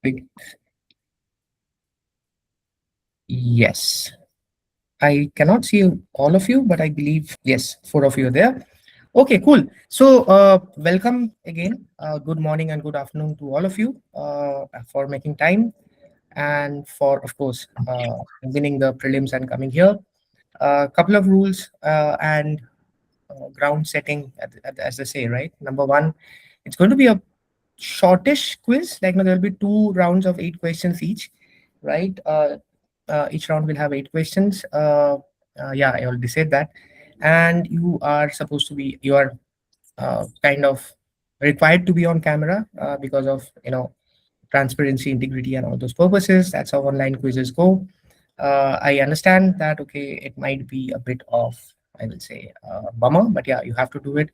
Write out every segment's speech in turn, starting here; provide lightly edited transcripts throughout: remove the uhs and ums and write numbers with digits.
Wait. Yes. I cannot see all of you, but I believe, yes, four of you are there. Okay, cool. So, welcome again. Good morning and good afternoon to all of you for making time and for, of course, winning the prelims and coming here. A couple of rules and ground setting, as they say, right? Number one, it's going to be a shortish quiz. Like, there'll be 2 rounds of 8 questions each, right? Each round will have 8 questions. Yeah, I already said that. And you are kind of required to be on camera because of, transparency, integrity, and all those purposes. That's how online quizzes go. I understand that, okay, it might be a bit of, I will say, bummer, but yeah, you have to do it.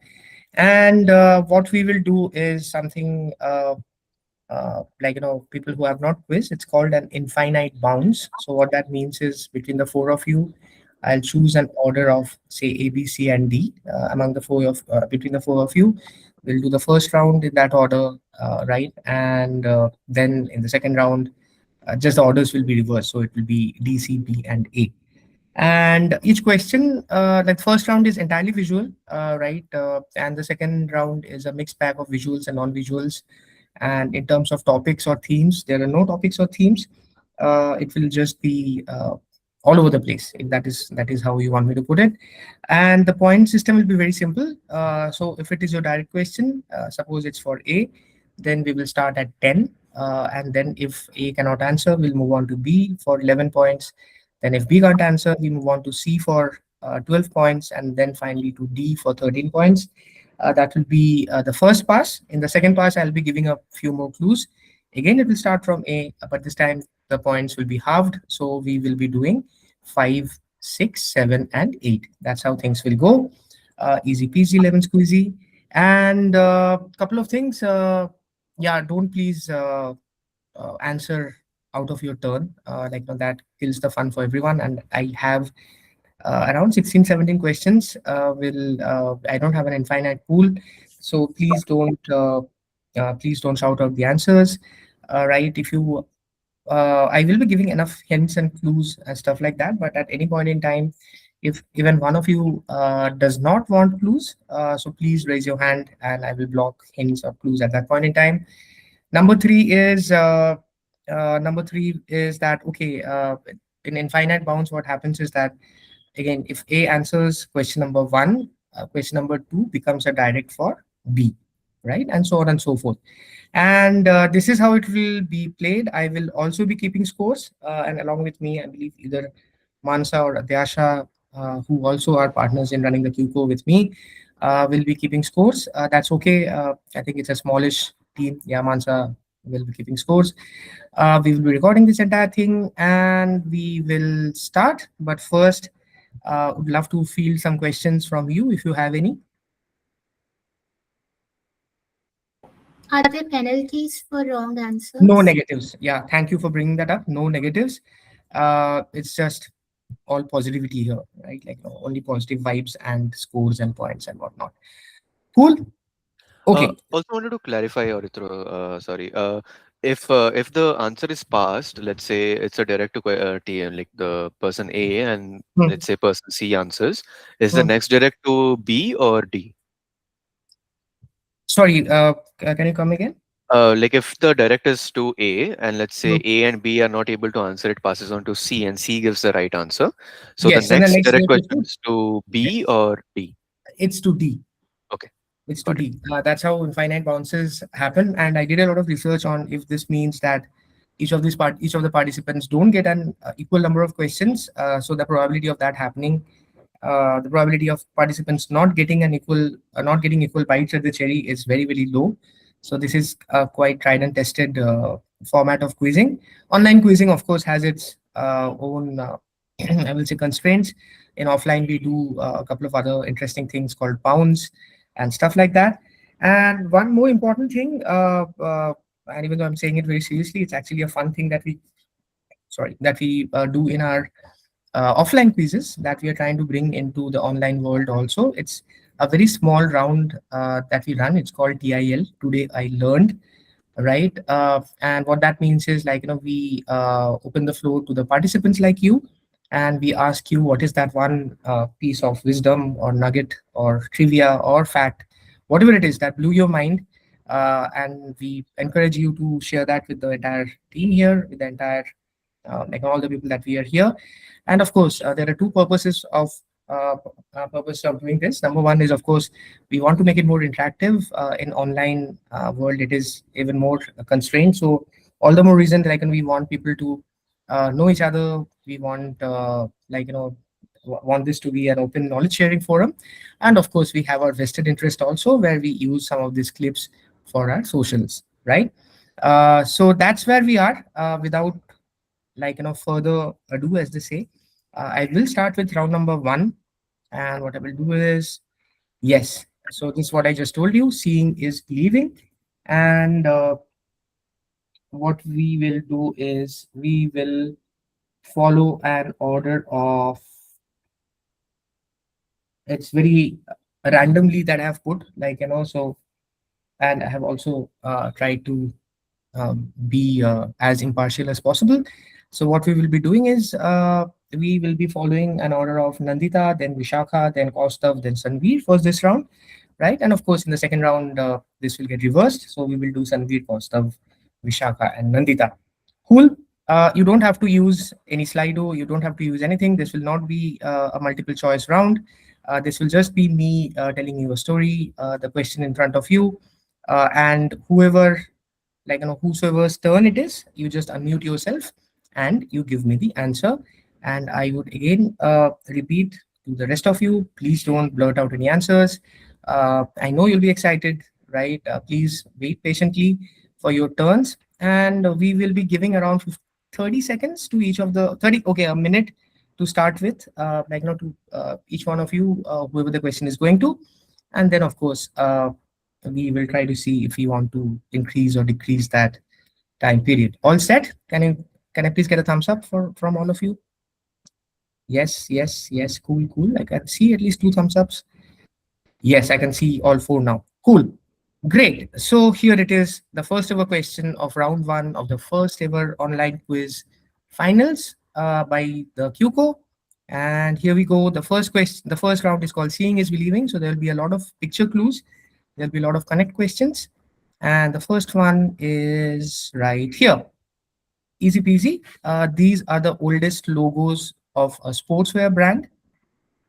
And what we will do is something like, people who have not quiz, it's called an infinite bounds. So what that means is between the four of you, I'll choose an order of, say, A, B, C, and D. Among the four of between the four of you, we'll do the first round in that order, right? And then in the second round, just the orders will be reversed. So it will be D, C, B, and A. And each question, like first round is entirely visual, right? And the second round is a mixed bag of visuals and non-visuals. And in terms of topics or themes, there are no topics or themes. It will just be all over the place. If that is how you want me to put it. And the point system will be very simple. So if it is your direct question, suppose it's for A, then we will start at 10. And then if A cannot answer, we'll move on to B for 11 points. Then if B can't answer, we move on to C for 12 points, and then finally to D for 13 points. That will be the first pass. In the second pass, I'll be giving a few more clues. Again, it will start from A, but this time the points will be halved. So we will be doing 5, 6, 7, and 8. That's how things will go. Easy peasy, lemon squeezy. And a couple of things. Yeah, don't please answer out of your turn. Like, that kills the fun for everyone. And I have around 16, 17 questions. I don't have an infinite pool, so please don't shout out the answers. Right? If you I will be giving enough hints and clues and stuff like that, but at any point in time, if even one of you does not want clues, so please raise your hand and I will block hints or clues at that point in time. Number three is that, okay, in infinite bounds, what happens is that, again, if A answers question number one, question number two becomes a direct for B, right? And so on and so forth. And this is how it will be played. I will also be keeping scores, and along with me, I believe either Mansa or Adyasha, who also are partners in running the QCO with me, will be keeping scores. That's okay. I think it's a smallish team. Yeah, Mansa will be keeping scores. We will be recording this entire thing and we will start. But first, would love to field some questions from you if you have any. Are there penalties for wrong No answers? negatives. Yeah, thank you for bringing that up. No negatives. It's just all positivity here, right? Like, only positive vibes and scores and points and whatnot. Cool. Okay. Also wanted to clarify, Aritro, sorry, if the answer is passed, let's say it's a direct to TM, like the person A and Hmm. let's say person C answers, is the Hmm. next direct to B or D? Sorry, can you come again? Like if the direct is to A and let's say Hmm. A and B are not able to answer, it passes on to C and C gives the right answer. So the Yes, and the next next direct direct is question is to B or D. it's to D. Okay, It's to got it. D. That's how infinite bounces happen. And I did a lot of research on if this means that each of the participants don't get an equal number of questions. So the probability of that happening, the probability of participants not getting equal bites at the cherry is very, very low. So this is quite tried and tested format of quizzing. Online quizzing, of course, has its own, I will say, constraints. In offline, we do a couple of other interesting things called bounds and stuff like that. And one more important thing, and even though I'm saying it very seriously, it's actually a fun thing that we do in our offline quizzes that we are trying to bring into the online world also. It's a very small round that we run. It's called TIL. Today I learned, right? And what that means is, like, we open the floor to the participants like you, and we ask you what is that one piece of wisdom or nugget or trivia or fact, whatever it is that blew your mind. And we encourage you to share that with the entire team here, with the entire like all the people that we are here. And of course, there are two uh, purpose of doing this. Number one is, of course, we want to make it more interactive. In online world, it is even more constrained. So all the more reason, like, and we want people to know each other. We want want this to be an open knowledge sharing forum. And of course, we have our vested interest also, where we use some of these clips for our socials, right? So that's where we are. Without, further ado, as they say, I will start with round number one. And what I will do is, yes, so this is what I just told you, seeing is believing. And what we will do is, we will follow an order of, it's very randomly that I have put, so, and I have also tried to be as impartial as possible. So what we will be doing is, we will be following an order of Nandita, then Vishakha, then Kaustav, then Sanveer for this round, right? And of course, in the second round, this will get reversed. So we will do Sanveer, Kaustav, Vishakha, and Nandita. Cool. You don't have to use any Slido. You don't have to use anything. This will not be a multiple choice round. This will just be me telling you a story, the question in front of you, and whoever, whosoever's turn it is, you just unmute yourself and you give me the answer. And I would again repeat to the rest of you, please don't blurt out any answers. I know you'll be excited, right? Please wait patiently for your turns, and we will be giving around 30 seconds to each of the 30, okay, a minute to start with, to each one of you, whoever the question is going to. And then, of course, we will try to see if we want to increase or decrease that time period. All set? Can I please get a thumbs up from all of you? Yes, yes, yes. Cool, cool. I can see at least two thumbs ups. Yes, I can see all four now. Cool. Great. So here it is, the first ever question of round one of the first ever online quiz finals by the QCO. And here we go. The first question, the first round is called Seeing is Believing. So there'll be a lot of picture clues. There'll be a lot of connect questions. And the first one is right here. Easy peasy. These are the oldest logos of a sportswear brand.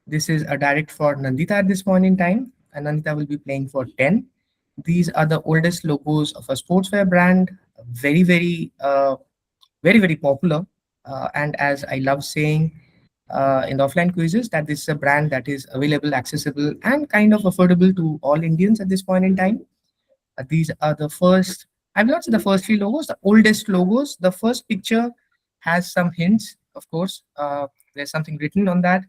This is a direct for Nandita at this point in time, and Nandita will be playing for 10. These are the oldest logos of a sportswear brand, very, very popular. And as I love saying in the offline quizzes, that this is a brand that is available, accessible, and kind of affordable to all Indians at this point in time. These are the first, I will not say the first three logos, the oldest logos. The first picture has some hints, of course. There's something written on that.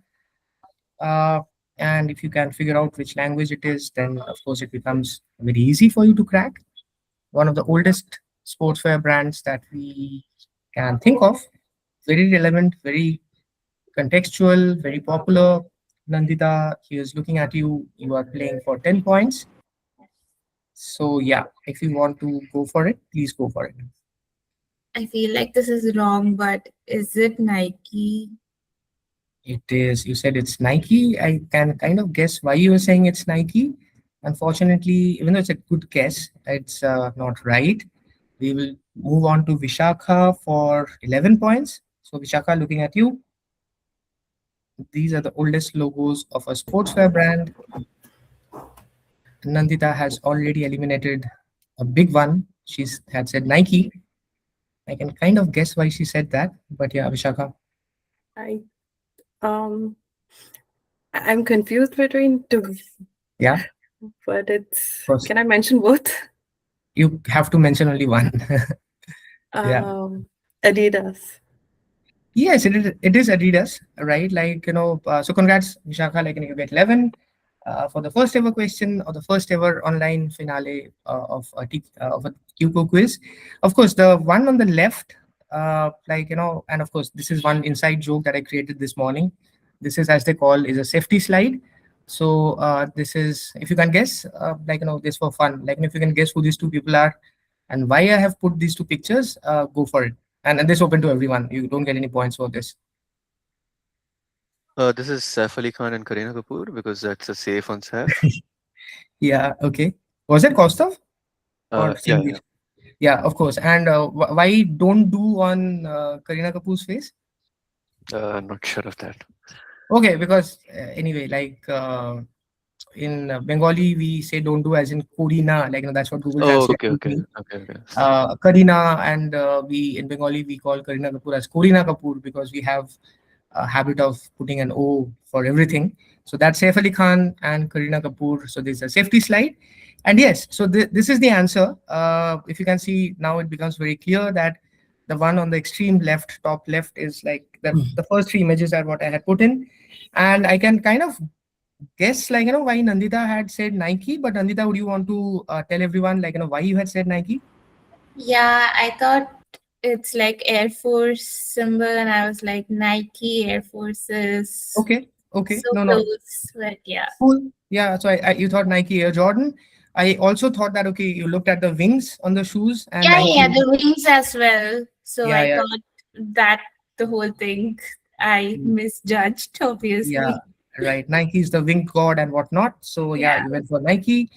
Uh, and if you can figure out which language it is, then of course it becomes very easy for you to crack. One of the oldest sportswear brands that we can think of. Very relevant, very contextual, very popular. Nandita, he is looking at you. You are playing for 10 points. So yeah, if you want to go for it, please go for it. I feel like this is wrong, but is it Nike? It is, you said it's Nike. I can kind of guess why you were saying it's Nike. Unfortunately, even though it's a good guess, it's not right. We will move on to Vishakha for 11 points. So Vishakha, looking at you, these are the oldest logos of a sportswear brand. Nandita has already eliminated a big one. She had said Nike. I can kind of guess why she said that, but yeah, Vishakha. I um I'm confused between two, Yeah, but it's first can I mention both? you have to mention only one. Yeah. Adidas. Yes, it is Adidas, right? So congrats, Vishakha, you get 11 for the first ever question or the first ever online finale of a QCO quiz. Of course, the one on the left, and of course, this is one inside joke that I created this morning. This is, as they call, is a safety slide. So this is, if you can guess, this for fun, if you can guess who these two people are, and why I have put these two pictures, go for it. And this open to everyone. You don't get any points for this. This is Saif Ali Khan and Kareena Kapoor because that's a safe on Saif. Yeah, okay. Was it Kaustav or Yeah, Sanveer? yeah. Yeah, of course. And why don't do on Kareena Kapoor's face? Not sure of that. Okay, because anyway, like in Bengali, we say don't do as in Korina, like that's what Google Oh, Translate okay, would okay, mean. okay, okay. Karina, and we in Bengali we call Karina Kapoor as Korina Kapoor because we have a habit of putting an O for everything. So that's Saif Ali Khan and Karina Kapoor. So there's a safety slide. And yes, so this is the answer. If you can see now, it becomes very clear that the one on the extreme left, top left, is like the first three images are what I had put in. And I can kind of guess, like, why Nandita had said Nike. But Nandita, would you want to tell everyone, like, why you had said Nike? Yeah, I thought it's like Air Force symbol, and I was like Nike Air Forces. Okay, okay. So No, no. close, but yeah. Cool. Yeah. So you thought Nike Air Jordan. I also thought that, okay, you looked at the wings on the shoes and Yeah, yeah, Nike. the wings as well. So Yeah, I yeah, thought that the whole thing I misjudged, yeah. obviously. Right. Nike is the wing god and whatnot. So yeah, Yeah. you went for Nike.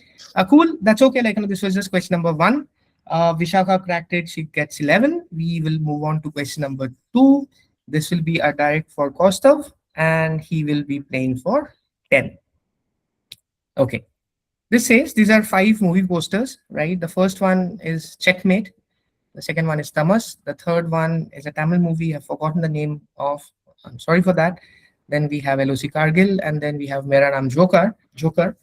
Cool. That's okay. Like, this was just question number one. Vishakha cracked it. She gets 11. We will move on to question number two. This will be a direct for Kaustav, and he will be playing for 10. Okay. This says these are five movie posters, right? The first one is Checkmate. The second one is Tamas. The third one is a Tamil movie. I've forgotten the name of. I'm sorry for that. Then we have LOC Kargil, and then we have Mera Naam Joker. Joker.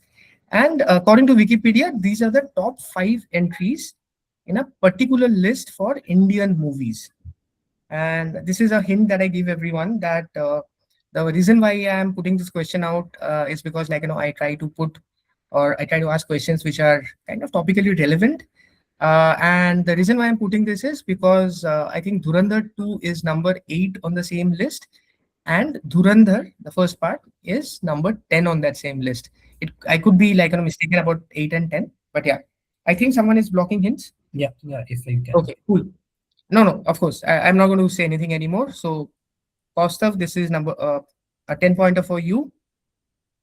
And according to Wikipedia, these are the top five entries in a particular list for Indian movies. And this is a hint that I give everyone that the reason why I am putting this question out is because, like, I try to put, or I try to ask questions which are kind of topically relevant. And the reason why I'm putting this is because I think Dhurandhar 2 is number 8 on the same list, and Dhurandhar, the first part, is number 10 on that same list. I could be, like, mistaken about 8 and 10, but yeah, I think someone is blocking hints. Yeah, yeah, if I can. Okay, cool. No, no, of course. I'm not going to say anything anymore. So, Kaustav, this is number a 10 pointer for you.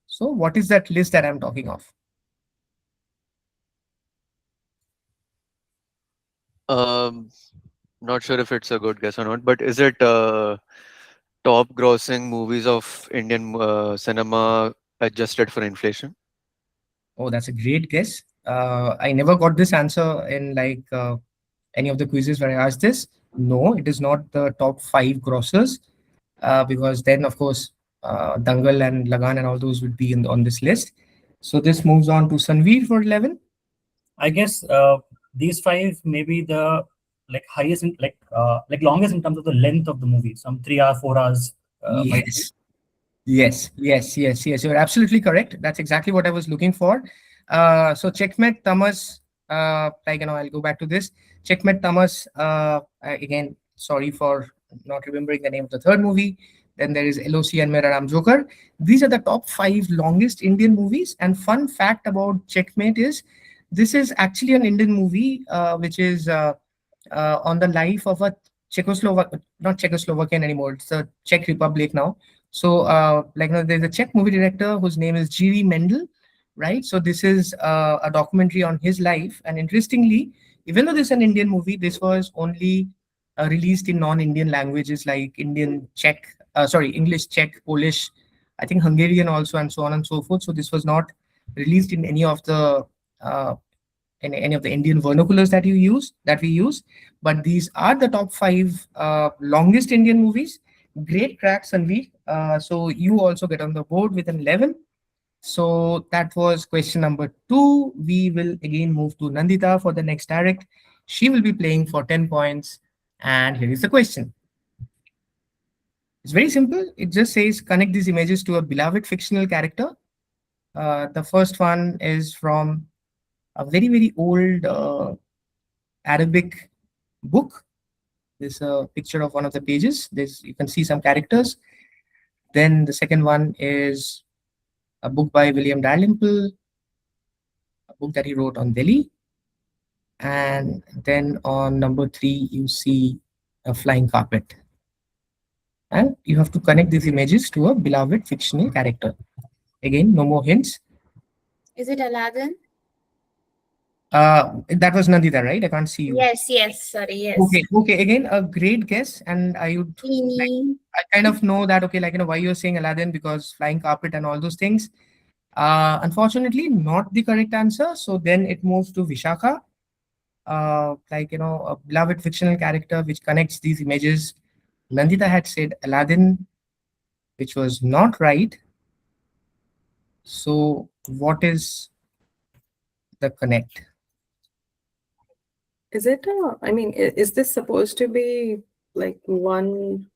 So, what is that list that I'm talking of? Um, Not sure if it's a good guess or not, but is it top grossing movies of Indian cinema adjusted for inflation? Oh, that's a great guess. I never got this answer in, like, any of the quizzes where I asked this. No, it is not the top five grossers, because then, of course, Dangal and Lagan and all those would be on this list. So this moves on to Sanveer for 11. I guess these five may be the like highest, like longest in terms of the length of the movie. Some 3 hours, 4 hours. Might be. Yes. Yes. You're absolutely correct. That's exactly what I was looking for. So Checkmate Tamas, like, I'll go back to this. Checkmate Tamas, again, sorry for not remembering the name of the third movie. Then there is LOC and Mera Naam Joker. These are the top five longest Indian movies. And fun fact about Checkmate is this is actually an Indian movie, which is on the life of a not Czechoslovakian anymore. It's the Czech Republic now. So, like, there's a Czech movie director whose name is Jiří Mendel, right? So this is a documentary on his life. And interestingly, even though this is an Indian movie, this was only released in non-Indian languages like English, Czech, Polish, I think Hungarian also, and so on and so forth. So this was not released in any of the uh, Indian vernaculars that we use. But these are the top five longest Indian movies. Great crack, Sanveer. So you also get on the board with an 11. So that was question number two. We will again move to Nandita for the next direct. She will be playing for 10 points. And here is the question. It's very simple. It just says connect these images to a beloved fictional character. The first one is from a very, very old Arabic book. There's a picture of one of the pages. You can see some characters. Then the second one is a book by William Dalrymple, a book that he wrote on Delhi. And then on number 3, you see a flying carpet. And you have to connect these images to a beloved fictional character. Again, no more hints. Is it Aladdin? That was Nandita, right? I can't see you. Yes, yes. Sorry, yes. Okay, okay. Again, a great guess, and I would like, Genie. I kind of know that. Okay, like why you're saying Aladdin, because flying carpet and all those things. Unfortunately, not the correct answer. So then it moves to Vishakha, a beloved fictional character which connects these images. Nandita had said Aladdin, which was not right. So what is the connect? Is it I mean, is this supposed to be like one,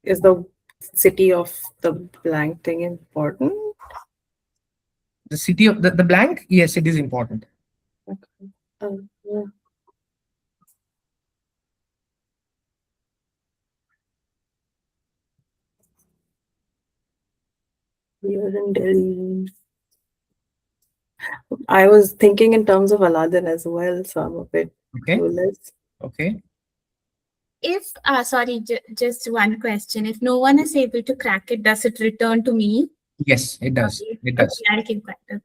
is the city of the blank thing important? The city of the blank? Yes, it is important. Okay. Yeah. We are in Delhi. I was thinking in terms of Aladdin as well, so I'm a bit Okay, clueless. okay. If, sorry, just one question. If no one is able to crack it, does it return to me? Yes, it does. Okay, It okay, does. I'll keep quiet. Okay.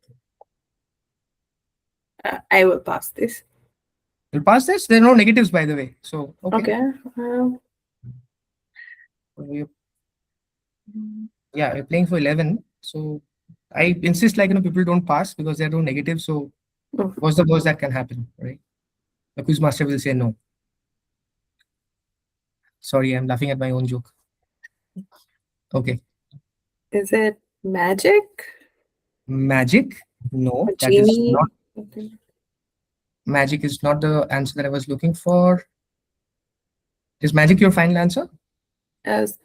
I will pass this. You'll pass this. There are no negatives, by the way. So okay. Okay. We- Yeah, we're playing for 11. So I insist, people don't pass because there are no negatives. So Mm. what's the worst that can happen, right? The quiz master will say no. Sorry, I'm laughing at my own joke. Okay. Is it magic? Magic? No, A that is genie? not. Okay. Magic is not the answer that I was looking for. Is magic your final answer? I was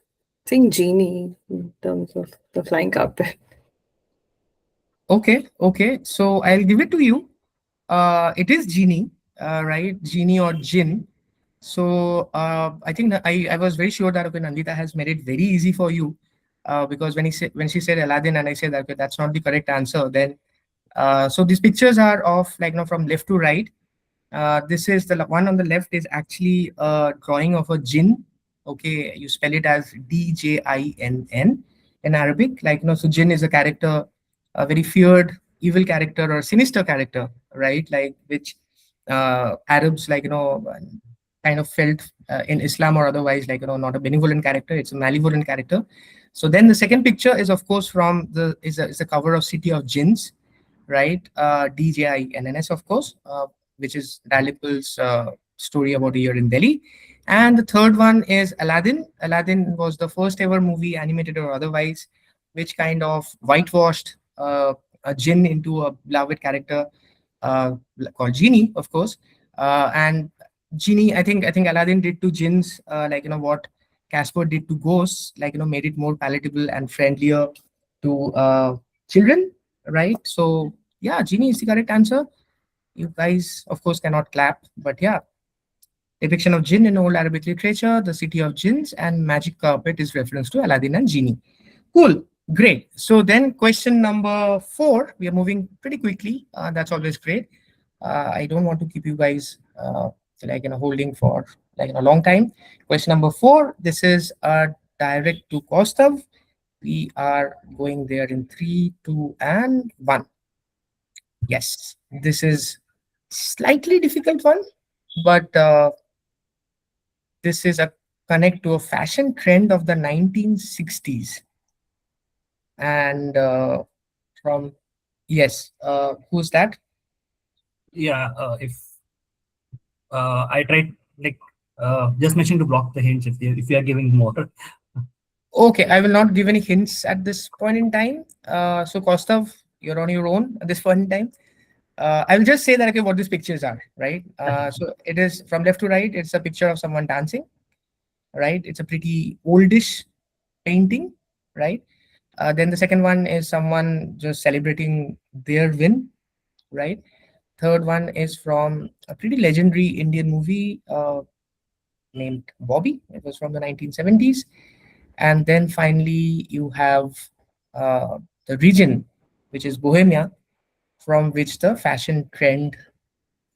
saying genie in terms of the flying carpet. Okay, okay. So I'll give it to you. It is genie, right? Genie or jinn. So I think that I was very sure that okay, Nandita has made it very easy for you, because when she said Aladdin and I said that okay, that's not the correct answer, then so these pictures are of from left to right. This is the one on the left is actually a drawing of a jinn. Okay, you spell it as Djinn in Arabic. So jinn is a character, a very feared, evil character or sinister character, right? Like which Arabs kind of felt in Islam or otherwise not a benevolent character. It's a malevolent character. So then the second picture is of course from the is a cover of City of Jinns, right? DJINNS, of course, which is Dalrymple's story about a year in Delhi. And the third one is Aladdin. Aladdin was the first ever movie, animated or otherwise, which kind of whitewashed a jinn into a beloved character uh, called Genie, of course. And Genie, I think Aladdin did to jinns, what Casper did to ghosts, made it more palatable and friendlier to children, right? So yeah, Genie is the correct answer. You guys, of course, cannot clap, but yeah, depiction of jinn in old Arabic literature, the city of jinns, and magic carpet is reference to Aladdin and Genie. Cool, great. So then, question number 4. We are moving pretty quickly. That's always great. I don't want to keep you guys holding for a long time. Question number 4. This is direct to Kaustav. We are going there in 3, 2, and 1. Yes, this is slightly difficult one, but this is a connect to a fashion trend of the 1960s. And from yes, who's that? Yeah, if I tried just mentioning to block the hints if you are giving more. Okay, I will not give any hints at this point in time. So Kostav, you're on your own at this point in time. I will just say that okay, what these pictures are, right? So it is from left to right. It's a picture of someone dancing, right? It's a pretty oldish painting, right? Then the second one is someone just celebrating their win, right? Third one is from a pretty legendary Indian movie named Bobby. It was from the 1970s. And then finally, you have the region, which is Bohemia, from which the fashion trend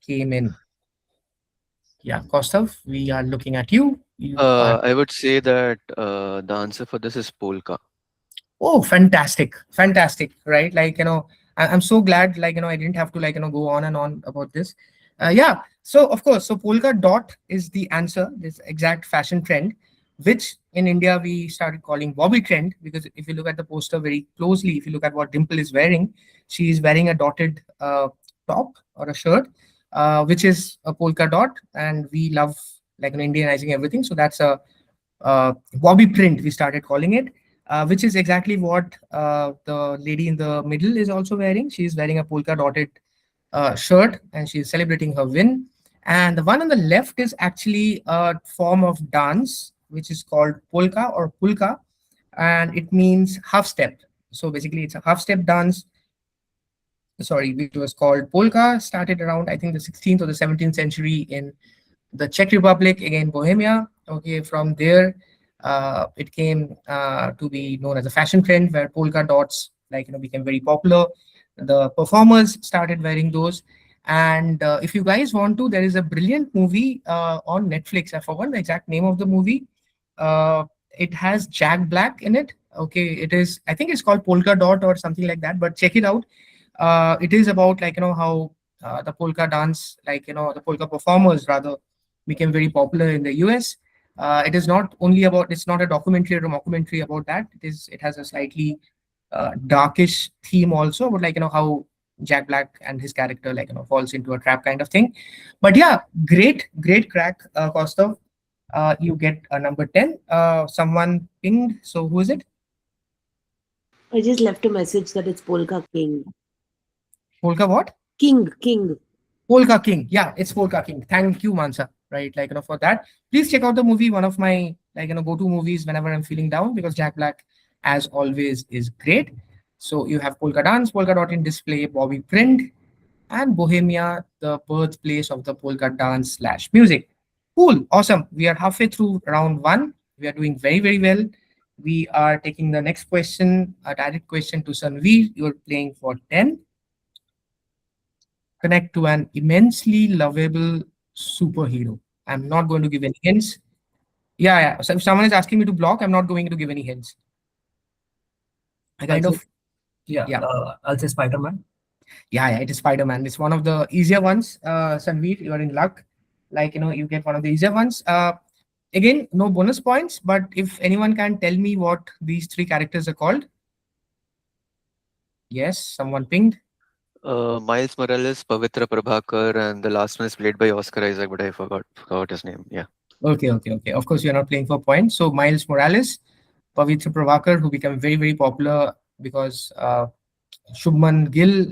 came in. Yeah, Kaustav, we are looking at you. You are. I would say that the answer for this is polka. Oh, fantastic, fantastic, right? I'm so glad, I didn't have to, go on and on about this. Yeah, so of course, so polka dot is the answer, this exact fashion trend, which in India we started calling bobby trend, because if you look at the poster very closely, if you look at what Dimple is wearing, she is wearing a dotted top or a shirt, which is a polka dot, and we love, Indianizing everything. So that's a bobby print, we started calling it, which is exactly what the lady in the middle is also wearing. She's wearing a polka dotted shirt, and she's celebrating her win. And the one on the left is actually a form of dance which is called polka or pulka, and it means half step. So basically, it's a half step dance, sorry, which was called polka, started around, I think, the 16th or the 17th century in the Czech Republic, again Bohemia. Okay, from there, it came to be known as a fashion trend where polka dots, became very popular. The performers started wearing those. And if you guys want to, there is a brilliant movie on Netflix. I forgot the exact name of the movie. It has Jack Black in it. Okay, it is. I think it's called Polka Dot or something like that. But check it out. It is about, how the polka dance, the polka performers rather, became very popular in the US. It is not only about, it's not a documentary or a mockumentary about that. It has a slightly darkish theme also, but how Jack Black and his character, falls into a trap kind of thing. But yeah, great crack, Kostav. You get a number 10. Someone pinged. So who is it? I just left a message that it's Polka King. Polka what? King. Polka King. Yeah, it's Polka King. Thank you, Mansa. Right, for that. Please check out the movie. One of my, go-to movies whenever I'm feeling down, because Jack Black, as always, is great. So you have polka dance, polka dot in display, bobby print, and Bohemia, the birthplace of the polka dance slash music. Cool, awesome. We are halfway through round one. We are doing very, very well. We are taking the next question, a direct question to Sanveer. You're playing for 10. Connect to an immensely lovable superhero. I'm not going to give any hints. Yeah, yeah. So if someone is asking me to block, I'm not going to give any hints. I kind I'll of, say, yeah, yeah, I'll say Spider-Man. yeah. It is Spider-Man. It's one of the easier ones. Sanveer, you're in luck. You get one of the easier ones. Again, no bonus points, but if anyone can tell me what these three characters are called. Yes, someone pinged. Miles Morales, Pavitra Prabhakar, and the last one is played by Oscar Isaac, but I forgot his name. Yeah. Okay. Of course, you're not playing for points. So Miles Morales, Pavitra Prabhakar, who became very, very popular because Shubman Gill,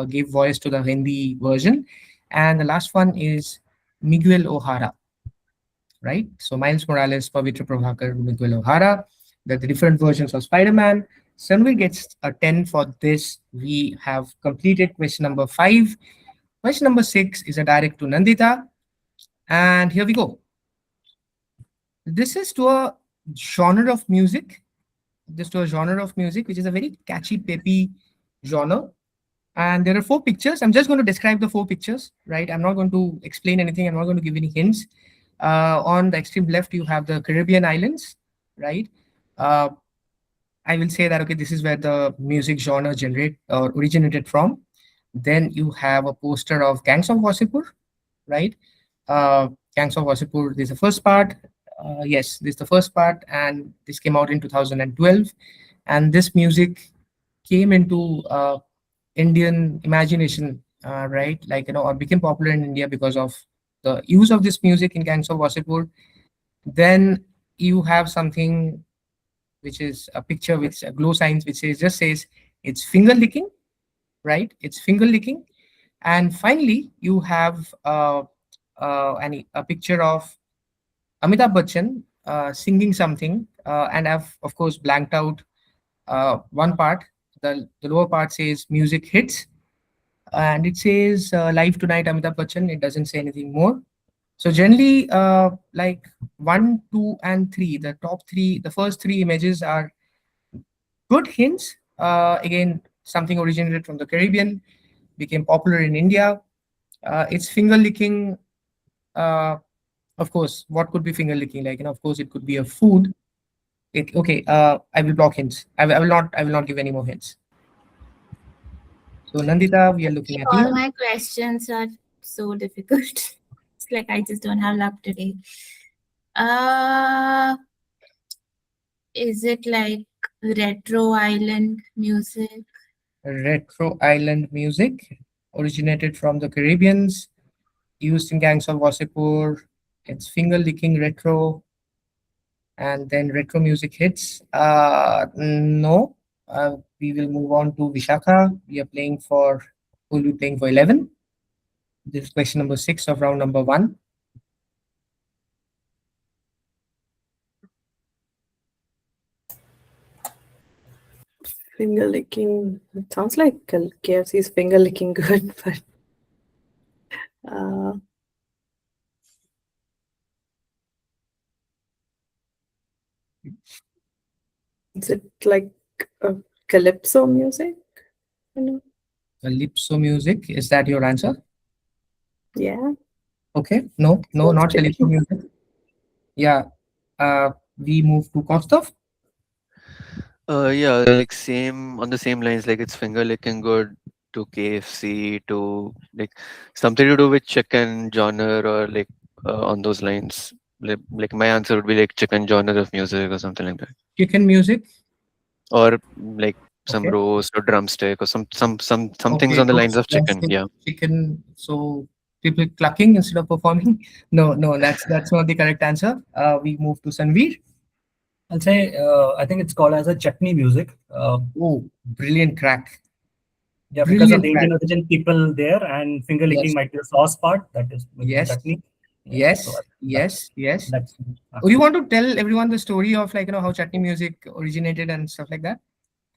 gave voice to the Hindi version. And the last one is Miguel O'Hara, right? So Miles Morales, Pavitra Prabhakar, Miguel O'Hara. The different versions of Spider-Man. Sanveer gets a 10 for this. We have completed question number 5. Question number 6 is a direct to Nandita. And here we go. This is to a genre of music. This to a genre of music, which is a very catchy, peppy genre. And there are 4 pictures. I'm just going to describe the 4 pictures, right? I'm not going to explain anything. I'm not going to give any hints. On the extreme left, you have the Caribbean islands, right? Uh, I will say that, okay, this is where the music genre originated from. Then you have a poster of Gangs of Wasseypur, right? Uh, Gangs of Wasseypur, this is the first part. Yes, this is the first part, and this came out in 2012. And this music came into Indian imagination, right? Or became popular in India because of the use of this music in Gangs of Wasseypur. Then you have something which is a picture with a glow signs which says it's finger licking, right? It's finger licking. And finally, you have a picture of Amitabh Bachchan singing something, and I've of course blanked out one part. The lower part says music hits, and it says live tonight Amitabh Bachchan. It doesn't say anything more. So generally, like 1, 2, and 3, the top 3, the first 3 images are good hints. Again, something originated from the Caribbean, became popular in India. It's finger licking. Uh, of course, what could be finger licking? Like, of course, it could be a food. Okay, I will block hints. I will not. I will not give any more hints. So, Nandita, we are looking at All you. my questions are so difficult. It's like I just don't have luck today. Uh, is it like retro island music? Retro island music originated from the Caribbeans, used in gangs of Wasseypur. It's finger licking retro, and then retro music hits. No, we will move on to Vishakha. We are playing for, we'll be playing for 11. This is question number 6 of round number 1. Finger licking. It sounds like KFC's finger licking good, but uh, is it like calypso music? You know? Calypso music, is that your answer? Yeah. Okay, no, Sounds not tricky. calypso music. Yeah, we move to Kaustav. Yeah, like same on the same lines. Like it's finger licking good to KFC to like something to do with chicken genre or like on those lines. Like my answer would be like chicken genre of music or something like that, Chicken music. or like some Okay. roast or drumstick or some things Okay, on the lines roast, of chicken. drumstick, Yeah. chicken. So people clucking instead of performing. No, no, that's not the correct answer. We move to Sanveer. I'll say I think it's called as a chutney music. Oh, brilliant crack. Yeah, because of Brilliant the crack. Indian origin people there, and finger licking Yes, might be the sauce part that is with the yes, chutney. Yeah, so yes, that's yes, yes. that's. Oh, you want to tell everyone the story of like how chutney music originated and stuff like that?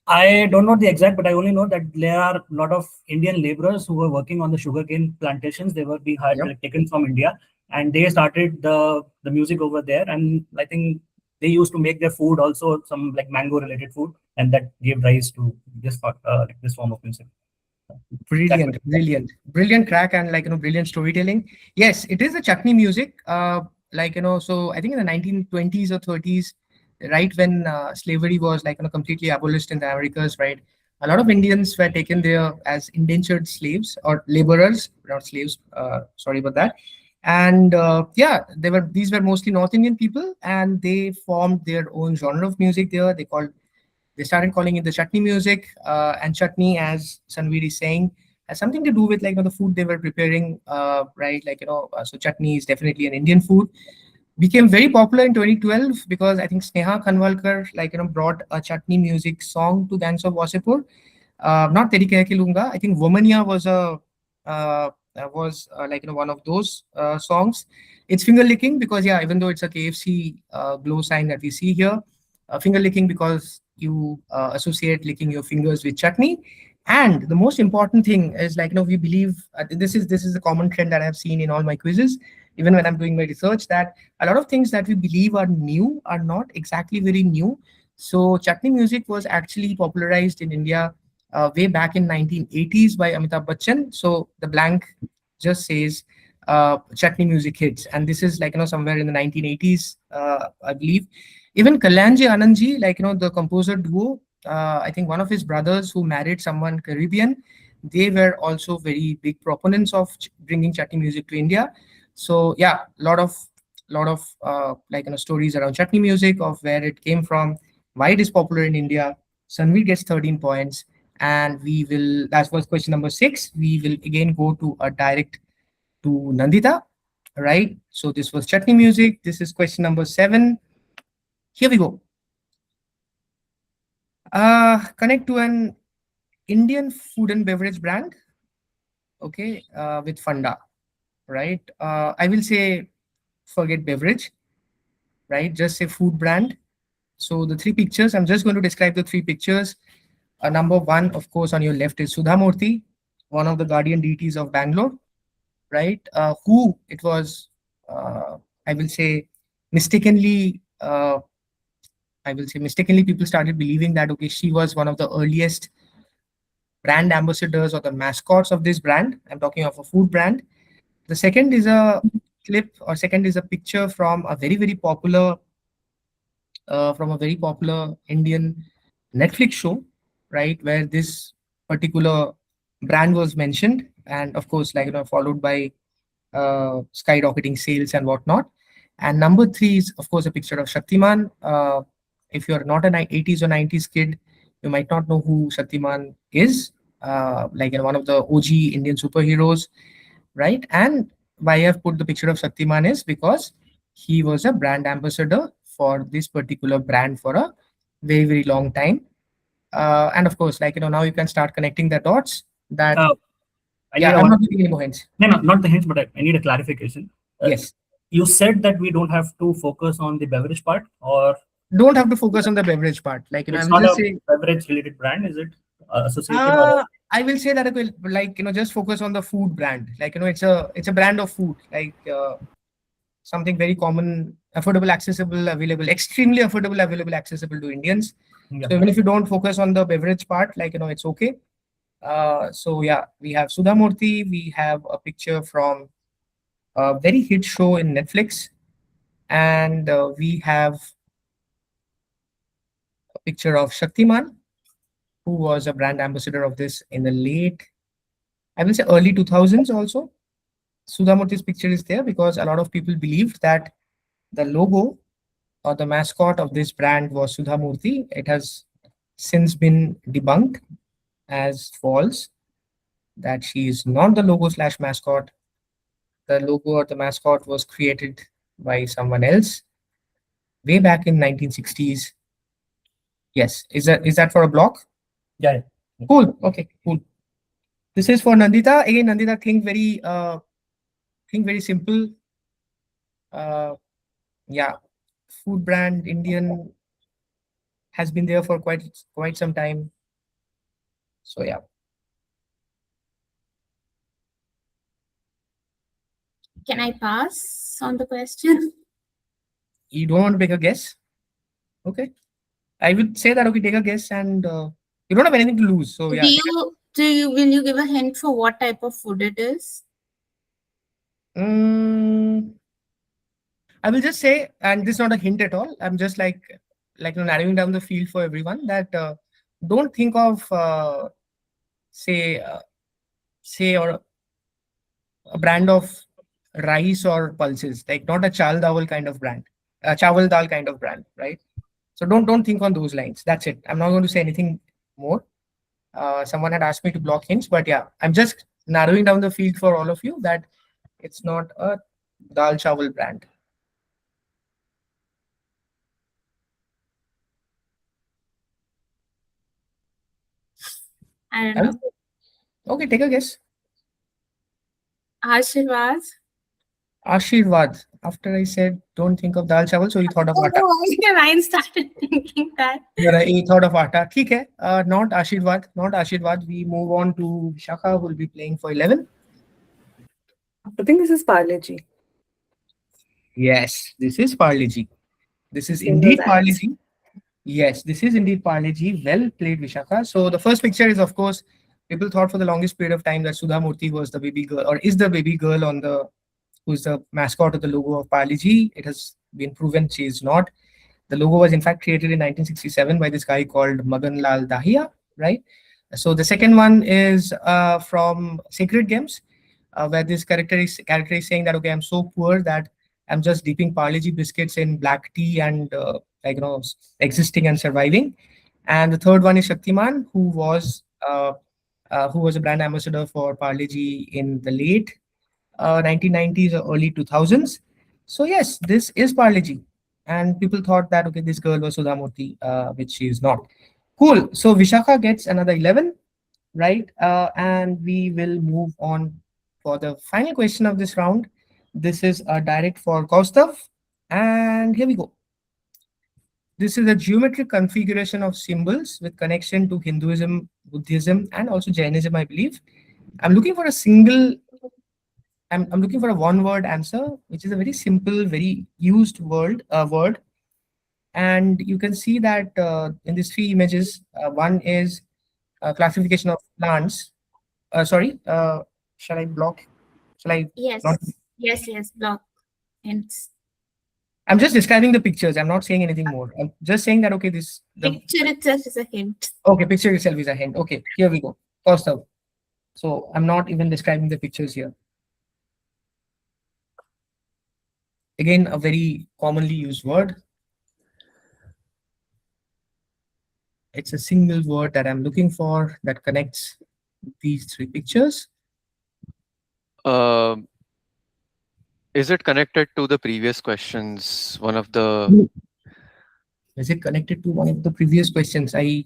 I don't know the exact, but I only know that there are a lot of Indian laborers who were working on the sugarcane plantations. They were being hired, Yep. like, taken from India, and they started the music over there. And I think they used to make their food also some like mango related food, and that gave rise to this part, like this form of music. That Brilliant, would brilliant, brilliant crack and brilliant storytelling. Yes, it is a chutney music. So I think in the 1920s or 30s, right when slavery was completely abolished in the Americas, right? A lot of Indians were taken there as indentured slaves or laborers, not slaves. Sorry about that. And yeah, these were mostly North Indian people, and they formed their own genre of music there. They started calling it the chutney music, and chutney, as Sanveer is saying, has something to do with the food they were preparing, right? So chutney is definitely an Indian food. Became very popular in 2012 because I think Sneha Kanwalkar brought a chutney music song to Gangs of Wasseypur. Not Teri Keh Ke Lunga. I think Womania was one of those songs. It's finger licking because yeah, even though it's a KFC glow sign that we see here, finger licking because you associate licking your fingers with chutney. And the most important thing is we believe this is a common trend that I've seen in all my quizzes, even when I'm doing my research, that a lot of things that we believe are new are not exactly very new. So chutney music was actually popularized in India way back in 1980s by Amitabh Bachchan. So the blank just says chutney music hits, and this is somewhere in the 1980s, I believe. Even Kalyanji Anandji, the composer duo, I think one of his brothers who married someone Caribbean, they were also very big proponents of bringing chutney music to India. So yeah, lot of stories around chutney music, of where it came from, why it is popular in India. Sanveer gets 13 points, and we will. That was question number 6. We will again go to a direct to Nandita, right? So this was chutney music. This is question number 7. Here we go. Connect to an Indian food and beverage brand, okay, with Funda, right? I will say forget beverage, right? Just say food brand. So the three pictures, I'm just going to describe the three pictures. Number 1, of course, on your left is Sudha Murthy, one of the guardian deities of Bangalore, right? Who it was, I will say, mistakenly, people started believing that, okay, she was one of the earliest brand ambassadors or the mascots of this brand. I'm talking of a food brand. The second is a clip or second is a picture from a very popular Indian Netflix show, right, where this particular brand was mentioned, and of course, like followed by skyrocketing sales and whatnot. And number three is, of course, a picture of Shaktiman. If you're not an 80s or 90s kid, you might not know who Shaktiman is. One of the OG Indian superheroes, right? And why I've put the picture of Shaktiman is because he was a brand ambassador for this particular brand for a very long time. And of course, now you can start connecting the dots. That I yeah, need a I'm one. not giving any more hints. No, not the hints, but I need a clarification. Yes, You said that we don't have to focus on the beverage part, or don't have to focus on the beverage part. I it's will not just a say, beverage related brand, is it associated or? I will say that it will, just focus on the food brand. It's a brand of food, something very common, affordable, accessible, available, extremely affordable, available, accessible to Indians. Yeah. So even if you don't focus on the beverage part, it's okay. So yeah, we have Sudha Murthy. We have a picture from a very hit show in Netflix, and we have a picture of Shaktiman, who was a brand ambassador of this in the late, I will say, early 2000s also. Sudha Murthy's picture is there because a lot of people believed that the logo or the mascot of this brand was Sudha Murthy. It has since been debunked as false, that she is not the logo slash mascot. The logo or the mascot was created by someone else way back in 1960s. Yes, is that for a block? Yeah. Cool. Okay, cool. This is for Nandita. Again, Nandita, think very simple. Yeah, food brand, Indian, has been there for quite some time. So yeah, Can I pass on the question? you don't want to take a guess? Okay, I would say that, okay, take a guess, and you don't have anything to lose. So yeah, Will you give a hint for what type of food it is? Mm, I will just say, and this is not a hint at all. I'm just narrowing down the field for everyone, that don't think of say or a brand of rice or pulses, like not a chawal dal kind of brand, right? So don't think on those lines. That's it. I'm not going to say anything more. Someone had asked me to block hints, but yeah, I'm just narrowing down the field for all of you that it's not a dal chawal brand. I don't know. Okay, take a guess. Ashirwad. Ashirwad. After I said don't think of dal chawal, so you thought of atta. Your mind started thinking that. You thought of atta. ठीक है. Not Ashirwad. Not Ashirwad. We move on to Vishakha, who will be playing for 11. I think this is Parle G. Yes, this is Parle G. This is Seen indeed those Parle ads. G. Yes, this is indeed Parle G. Well played, Vishakha. So the first picture is, of course, people thought for the longest period of time that Sudha Murthy was the baby girl, or is the baby girl who's the mascot of the logo of Parle G. It has been proven she is not. The logo was in fact created in 1967 by this guy called Magan Lal Dahiya, right? So the second one is from Sacred Games, where this character is saying that, okay, I'm so poor that I'm just dipping Parle G biscuits in black tea and existing and surviving. And the third one is Shaktiman, who was a brand ambassador for Parle G in the late 1990s or early 2000s. So yes, this is Parle G. And people thought that, okay, this girl was Sudha Murthy, which she is not. Cool. So Vishakha gets another 11, right? And we will move on for the final question of this round. This is a direct for Kaustav. And here we go. This is a geometric configuration of symbols with connection to Hinduism, Buddhism, and also Jainism, I believe. I'm looking for a one-word answer, which is a very simple, very used word. And you can see that in these three images, one is classification of plants. Sorry, shall I block? Shall I Yes. not? Yes, block. hints. I'm just describing the pictures. I'm not saying anything more. I'm just saying that okay, Picture itself is a hint. okay, picture itself is a hint. Okay, here we go. Kaustav. So I'm not even describing the pictures here. Again, a very commonly used word. It's a single word that I'm looking for that connects these three pictures. Um, is it connected to the previous questions? One of the, Is it connected to one of the previous questions? I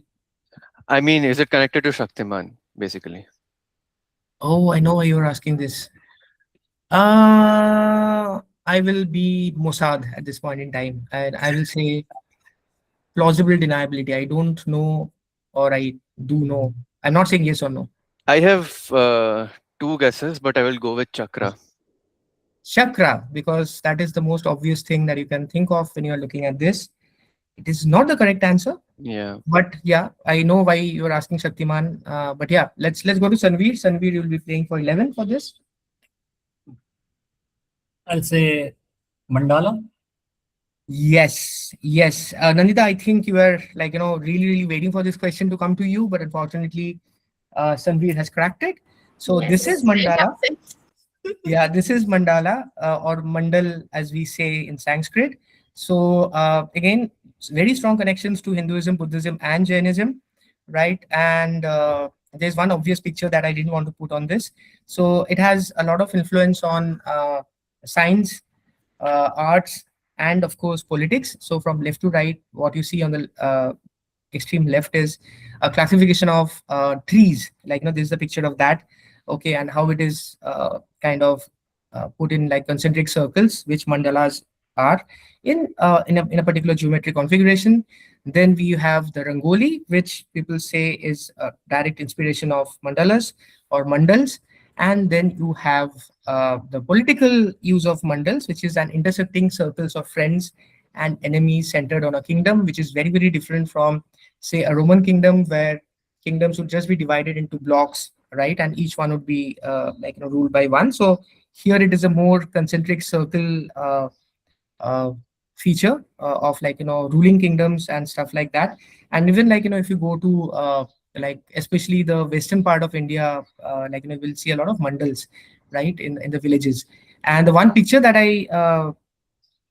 mean, is it connected to Shaktiman, basically? Oh, I know why you're asking this. I will be Mossad at this point in time, and I will say plausible deniability. I don't know, or I do know. I'm not saying yes or no. I have two guesses, but I will go with Chakra. Chakra, because that is the most obvious thing that you can think of when you're looking at this. It is not the correct answer, Yeah. but yeah, I know why you're asking Shaktiman. But yeah, let's go to Sanveer. Sanveer, you'll be playing for 11 for this. I'll say mandala. Yes, yes. Nandita, I think you were like, really waiting for this question to come to you, but unfortunately, Sanveer has cracked it. So this is Yes, it mandala. happens. Yeah, this is mandala or mandal as we say in Sanskrit. So again, very strong connections to Hinduism, Buddhism, and Jainism, right? And there's one obvious picture that I didn't want to put on this. So it has a lot of influence on science, arts, and of course politics. So from left to right, what you see on the extreme left is a classification of trees. Like, this is a picture of that. Okay, and how it is kind of put in like concentric circles, which mandalas are in a particular geometric configuration. Then we have the rangoli, which people say is a direct inspiration of mandalas or mandals. And then you have the political use of mandals, which is an intersecting circles of friends and enemies centered on a kingdom, which is very, very different from, say, a Roman kingdom where kingdoms would just be divided into blocks, right? And each one would be ruled by one. So here it is a more concentric circle uh, feature of ruling kingdoms and stuff like that. And even if you go to especially the western part of India, we'll see a lot of mandals, right, in the villages. And the one picture that I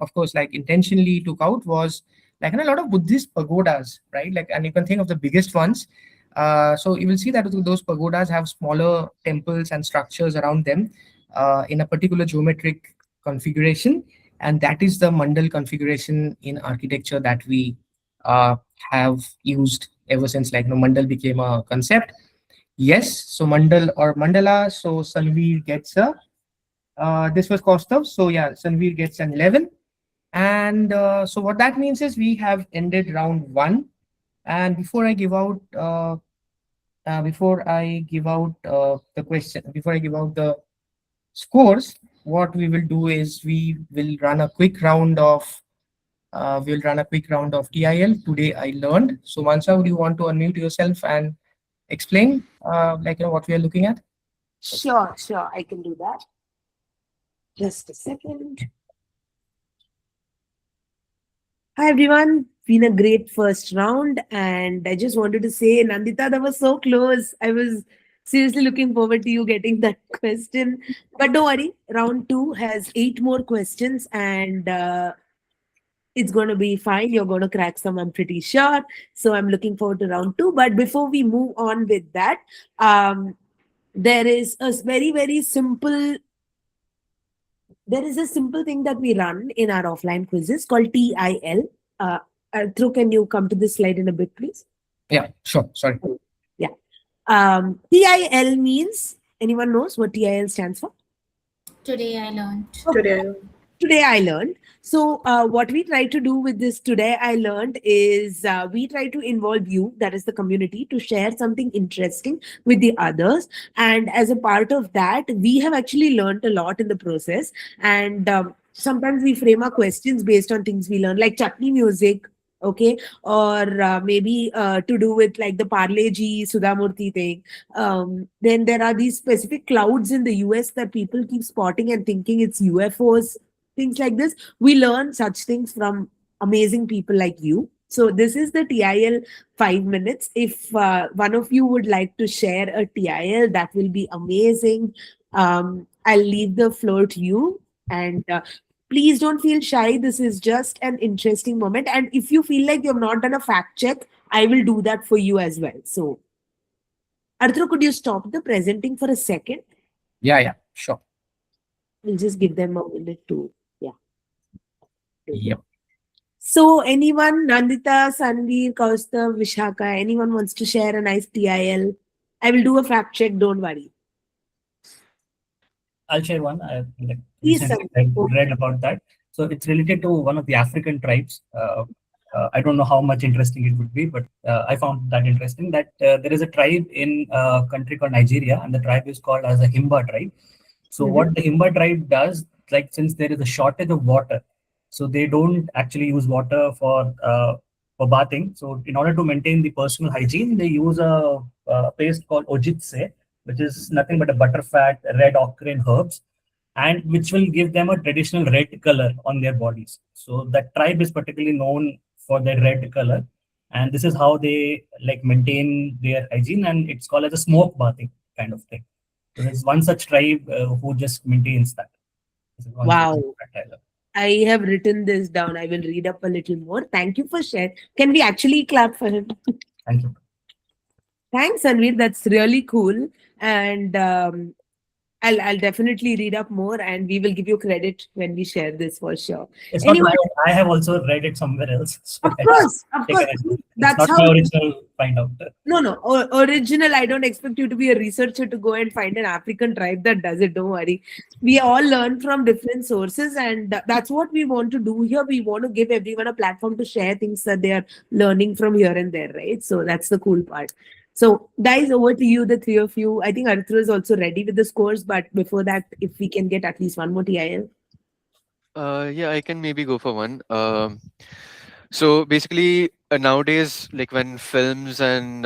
of course intentionally took out was a lot of Buddhist pagodas, right? And you can think of the biggest ones. So you will see that those pagodas have smaller temples and structures around them in a particular geometric configuration, and that is the mandal configuration in architecture that we have used ever since mandal became a concept. Yes, so mandal or mandala. So Sanveer gets a this was Kaustav. So yeah, Sanveer gets an 11. And so what that means is we have ended round one. And before I give out the question, before I give out the scores, what we will do is we will run a quick round of TIL. Today I learned. So Mansa, would you want to unmute yourself and explain what we are looking at? Sure, I can do that. Just a second. Hi everyone, been a great first round, and I just wanted to say, Nandita, that was so close. I was seriously looking forward to you getting that question. But don't worry, round two has 8 more questions, and it's going to be fine. You're going to crack some, I'm pretty sure. So I'm looking forward to round two. But before we move on with that, there is a very, very simple. There is a simple thing that we run in our offline quizzes called TIL. Dhruv, can you come to this slide in a bit, please? Yeah, sure. Sorry. Yeah. TIL means, anyone knows what TIL stands for? Today I learned. Today, Today I learned. So what we try to do with this Today I learned is we try to involve you, that is the community, to share something interesting with the others. And as a part of that, we have actually learned a lot in the process. And sometimes we frame our questions based on things we learn, like chutney music, okay, or maybe to do with like the Parle Ji Sudhamurthy thing. Then there are these specific clouds in the US that people keep spotting and thinking it's UFOs. things like this. We learn such things from amazing people like you. So this is the TIL 5 minutes. If one of you would like to share a TIL, that will be amazing. I'll leave the floor to you. And please don't feel shy. This is just an interesting moment. And if you feel like you've not done a fact check, I will do that for you as well. So, Arthur, could you stop the presenting for a second? Yeah, sure. We'll just give them a minute to, yeah. Yep. So, anyone, Nandita, Sanveer, Kaustav, Vishakha, anyone wants to share a nice TIL? I will do a fact check, don't worry. I'll share one. I like Please, recently Sanveer. read about that. So it's related to one of the African tribes. I don't know how much interesting it would be, but I found that interesting that there is a tribe in a country called Nigeria, and the tribe is called as a Himba tribe. So what the Himba tribe does, like since there is a shortage of water, so they don't actually use water for bathing. So in order to maintain the personal hygiene, they use a paste called ojitse, which is nothing but a butterfat, red ochre, and herbs, and which will give them a traditional red color on their bodies. So that tribe is particularly known for their red color, and this is how they like maintain their hygiene, and it's called as a smoke bathing kind of thing. So there's one such tribe who just maintains that. This is one such Wow. tribe. I have written this down. I will read up a little more. Thank you for sharing. Can we actually clap for him? Thank you. Thanks, Sanveer. That's really cool. And I'll definitely read up more, and we will give you credit when we share this for sure. It's Anyone- not my, I have also read it somewhere else. So Of course. it's That's not how. my original find out. No. Original. I don't expect you to be a researcher to go and find an African tribe that does it. Don't worry. We all learn from different sources, and that's what we want to do here. We want to give everyone a platform to share things that they are learning from here and there, right? So that's the cool part. So, guys, over to you, the three of you. I think Arthur is also ready with the scores, but before that, if we can get at least one more TIL. Yeah, I can maybe go for one. So basically, nowadays, like when films and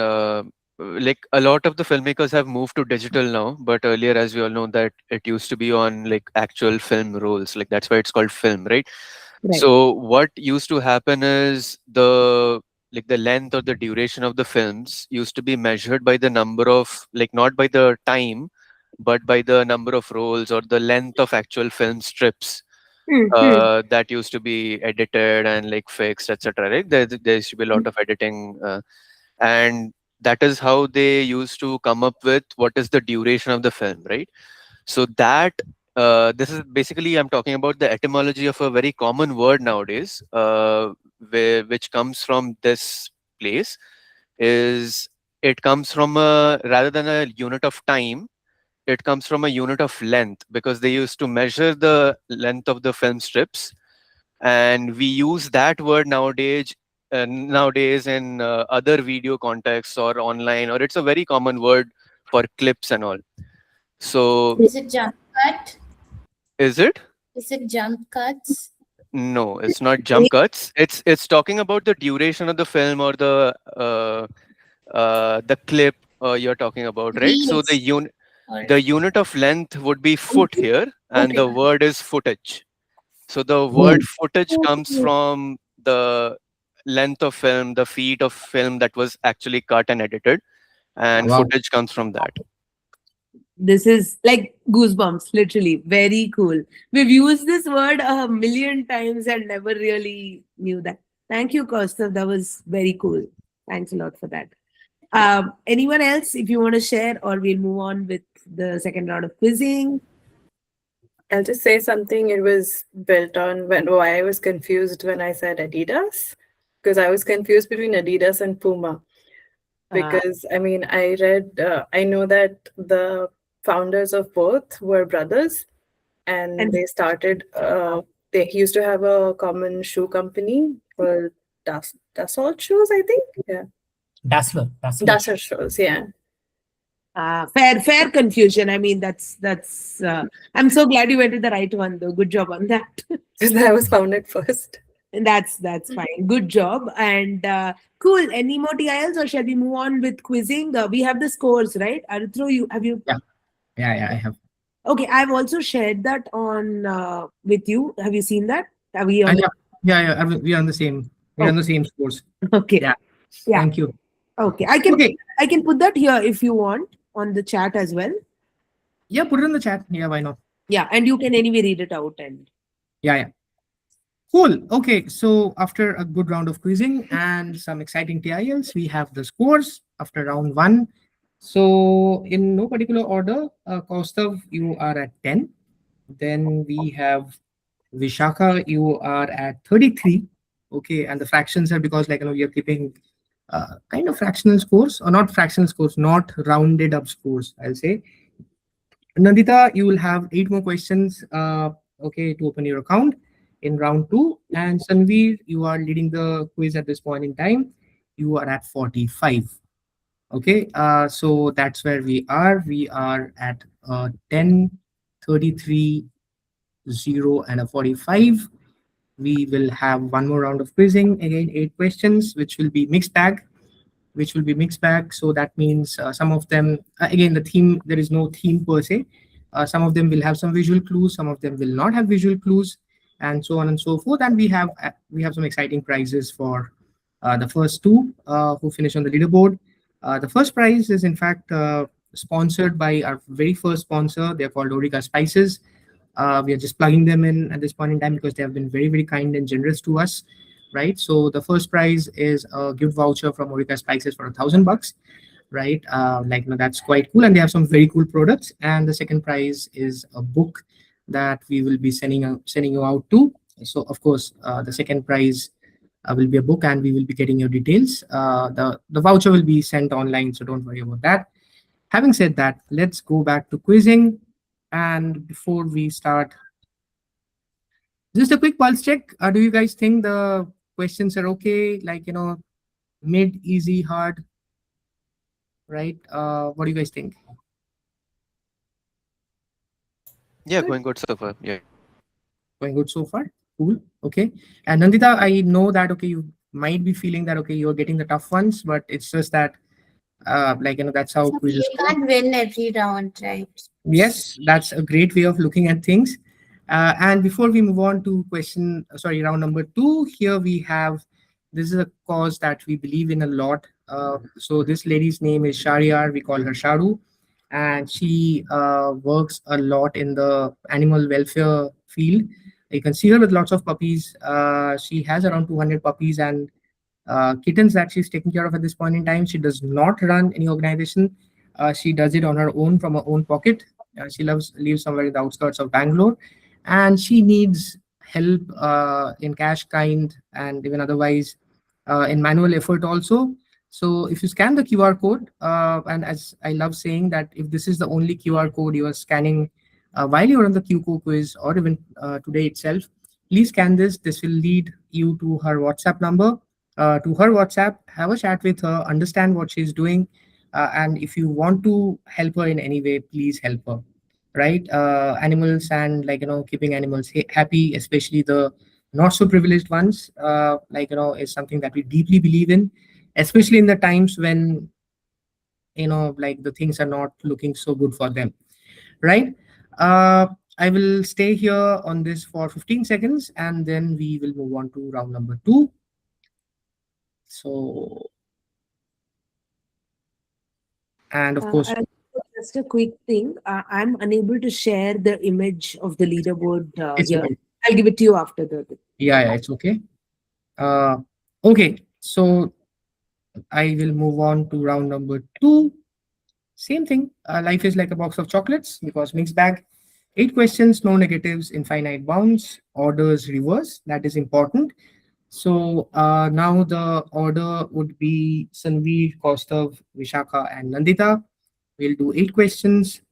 like a lot of the filmmakers have moved to digital now, but earlier, as we all know, that it used to be on like actual film rolls. Like that's why it's called film, right? Right. So what used to happen is the length or the duration of the films used to be measured by the number of like not by the time, but by the number of rolls or the length of actual film strips that used to be edited and like fixed, etc. Right? There used to be a lot of editing, and that is how they used to come up with what is the duration of the film, right? So that this is basically I'm talking about the etymology of a very common word nowadays, which comes from this place. Is it comes from a rather than a unit of time, it comes from a unit of length because they used to measure the length of the film strips, and we use that word nowadays in other video contexts or online, or it's a very common word for clips and all. So Is it jump cut? is it? Is it jump cuts? No, it's not jump cuts. It's talking about the duration of the film or the clip you're talking about, right? So Reels. Or the unit of length would be foot here, and Okay. the word is footage. So the word footage comes from the length of film, the feet of film that was actually cut and edited, and Wow. footage comes from that. This is like goosebumps, literally. Very cool. We've used this word a million times and never really knew that. Thank you, Kaustav. That was very cool. Thanks a lot for that. Anyone else, if you want to share, or we'll move on with the second round of quizzing? I'll just say something. It was built on why I was confused when I said Adidas, because I was confused between Adidas and Puma. Because I mean, I know that the founders of both were brothers, and they started. They used to have a common shoe company called Dassault Shoes, I think. Yeah, Dassler. Dassault Shoes. Yeah. Fair confusion. I mean, that's. I'm so glad you went to the right one, though. Good job on that. Because I was founded first. And that's fine. Good job. And cool. Any more TILs, or shall we move on with quizzing? We have the scores, right? Arutro, have you? Yeah, I have. Okay, I've also shared that on with you. Have you seen that? Are we on And the? we are on the same. We're Oh, on the same scores. okay. Yeah. Yeah. Thank you. Okay. Okay. I can put that here if you want on the chat as well. Yeah, put it in the chat. Yeah, why not? Yeah, and you can anyway read it out and Yeah, yeah. Cool. Okay, so after a good round of quizzing and some exciting TILs, we have the scores after round one. So, in no particular order, Kaustav, you are at 10. Then we have Vishakha, you are at 33. Okay, and the fractions are because, like, we are keeping kind of fractional scores, or not fractional scores, not rounded up scores, I'll say. Nandita, you will have 8 more questions, okay, to open your account in round two. And Sanveer, you are leading the quiz at this point in time. You are at 45. Okay, so that's where we are. We are at 10, 33, 0, and a 45. We will have one more round of quizzing. Again, 8 questions, which will be mixed bag. So that means some of them, again, the theme, there is no theme per se. Some of them will have some visual clues, some of them will not have visual clues, and so on and so forth. And we have some exciting prizes for the first two who finish on the leaderboard. The first prize is in fact sponsored by our very first sponsor. They're called Orica Spices. We are just plugging them in at this point in time because they have been very, very kind and generous to us, right? So the first prize is a gift voucher from Orica Spices for $1,000, right? That's quite cool, and they have some very cool products. And the second prize is a book that we will be sending you out to. So of course, the second prize will be a book, and we will be getting your details. The voucher will be sent online, so don't worry about that. Having said that, let's go back to quizzing. And before we start, just a quick pulse check. Do you guys think the questions are okay? Like, mid, easy, hard, right? What do you guys think? Yeah, Good. going good so far. Yeah. Going good so far? Cool. Okay. And Nandita, I know that, okay, you might be feeling that, okay, you're getting the tough ones, but it's just that, that's how So quizzes you go. can't win every round, right? Yes, that's a great way of looking at things. And before we move on to round number two, here we have, this is a cause that we believe in a lot. So this lady's name is Shariar. We call her Sharu, and she works a lot in the animal welfare field. You can see her with lots of puppies. She has around 200 puppies and kittens that she's taking care of at this point in time. She does not run any organization. She does it on her own from her own pocket. She lives somewhere in the outskirts of Bangalore, and she needs help in cash kind and even otherwise in manual effort also. So if you scan the QR code, and as I love saying that if this is the only QR code you are scanning while you're on the QCO quiz or even today itself, please scan this. This will lead you to her WhatsApp number, to her WhatsApp, have a chat with her, understand what she's doing, and if you want to help her in any way, please help her. Right? Animals and keeping animals happy, especially the not so privileged ones, is something that we deeply believe in, especially in the times when the things are not looking so good for them. Right? Uh, I will stay here on this for 15 seconds and then we will move on to round number two. So, and of course, just a quick thing. I'm unable to share the image of the leaderboard it's here. okay. I'll give it to you after the. Yeah, it's okay. Uh, okay, so I will move on to round number two. Same thing. Life is like a box of chocolates because mixed bag. 8 questions, no negatives, infinite bounds, orders reverse. That is important. So now the order would be Sanveer, Kaustav, Vishakha, and Nandita. We'll do 8 questions.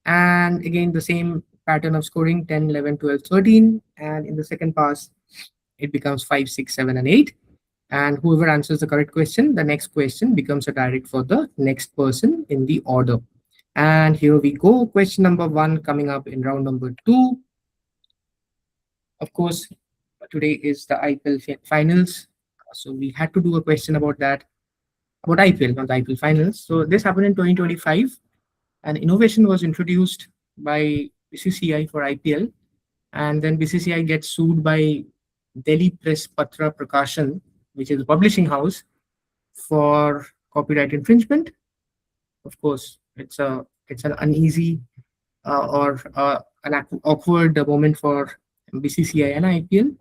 And again, the same pattern of scoring 10, 11, 12, 13. And in the second pass, it becomes 5, 6, 7, and 8. And whoever answers the correct question, the next question becomes a direct for the next person in the order. And here we go. Question number one coming up in round number two. Of course, today is the IPL finals. So we had to do a question about that, about IPL, not the IPL finals. So this happened in 2025. An innovation was introduced by BCCI for IPL, and then BCCI gets sued by Delhi Press Patra Prakashan, which is a publishing house, for copyright infringement. Of course, it's an uneasy or an awkward moment for BCCI and IPL,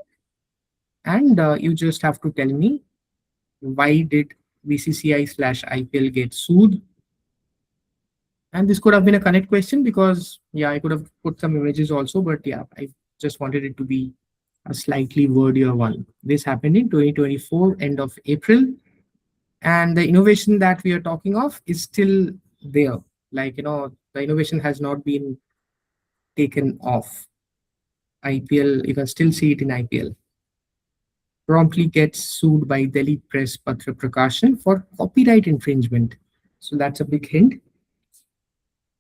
and you just have to tell me why did BCCI slash IPL get sued. And this could have been a connect question because, yeah, I could have put some images also, but yeah, I just wanted it to be a slightly wordier one. This happened in 2024, end of April. And the innovation that we are talking of is still there. Like, the innovation has not been taken off. IPL, you can still see it in IPL. Promptly gets sued by Delhi Press Patra Prakashan for copyright infringement. So that's a big hint.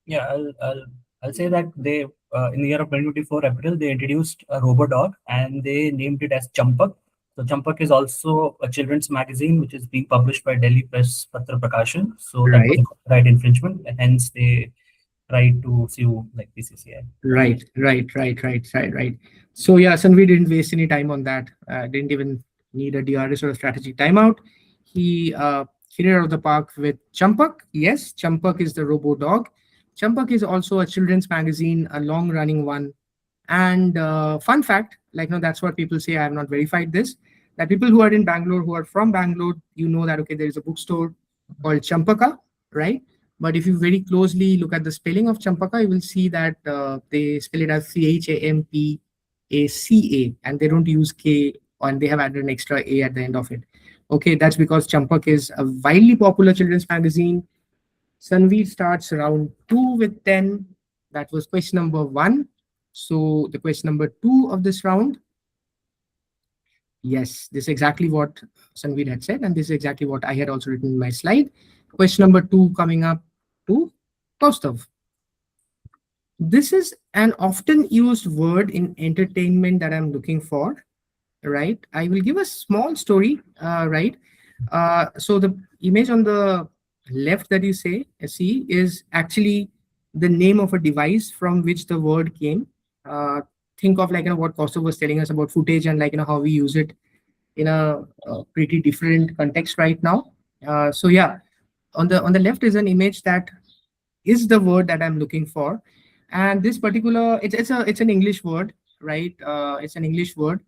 Yeah, I'll say that they in the year of 2024 April they introduced a robot dog and they named it as Champak. So Champak is also a children's magazine which is being published by Delhi Press Patra Prakashan. So that was Right. a copyright infringement, and hence they tried to sue like BCCI. Right. So yeah, Sanveer didn't waste any time on that. Didn't even need a DRS or a strategic timeout. He hit it out of the park with Champak. Yes, Champak is the robo dog. Champak is also a children's magazine, a long-running one. And fun fact, like that's what people say. I have not verified this. That people who are in Bangalore, who are from Bangalore, you know that okay, there is a bookstore called Champaka, right? But if you very closely look at the spelling of Champaka, you will see that they spell it as Champaca, and they don't use K, and they have added an extra A at the end of it. Okay, that's because Champak is a widely popular children's magazine. Sanveer starts round 2 with 10. That was question number 1. So the question number 2 of this round. Yes, this is exactly what Sanveer had said, and this is exactly what I had also written in my slide. Question number 2 coming up to Kaustav. This is an often used word in entertainment that I'm looking for, right? I will give a small story, right? So the image on the left that you see is actually the name of a device from which the word came. Think of like what Kaustav was telling us about footage and like how we use it in a pretty different context right now. So yeah, on the left is an image that is the word that I'm looking for, and this particular it's an English word, right? It's an English word,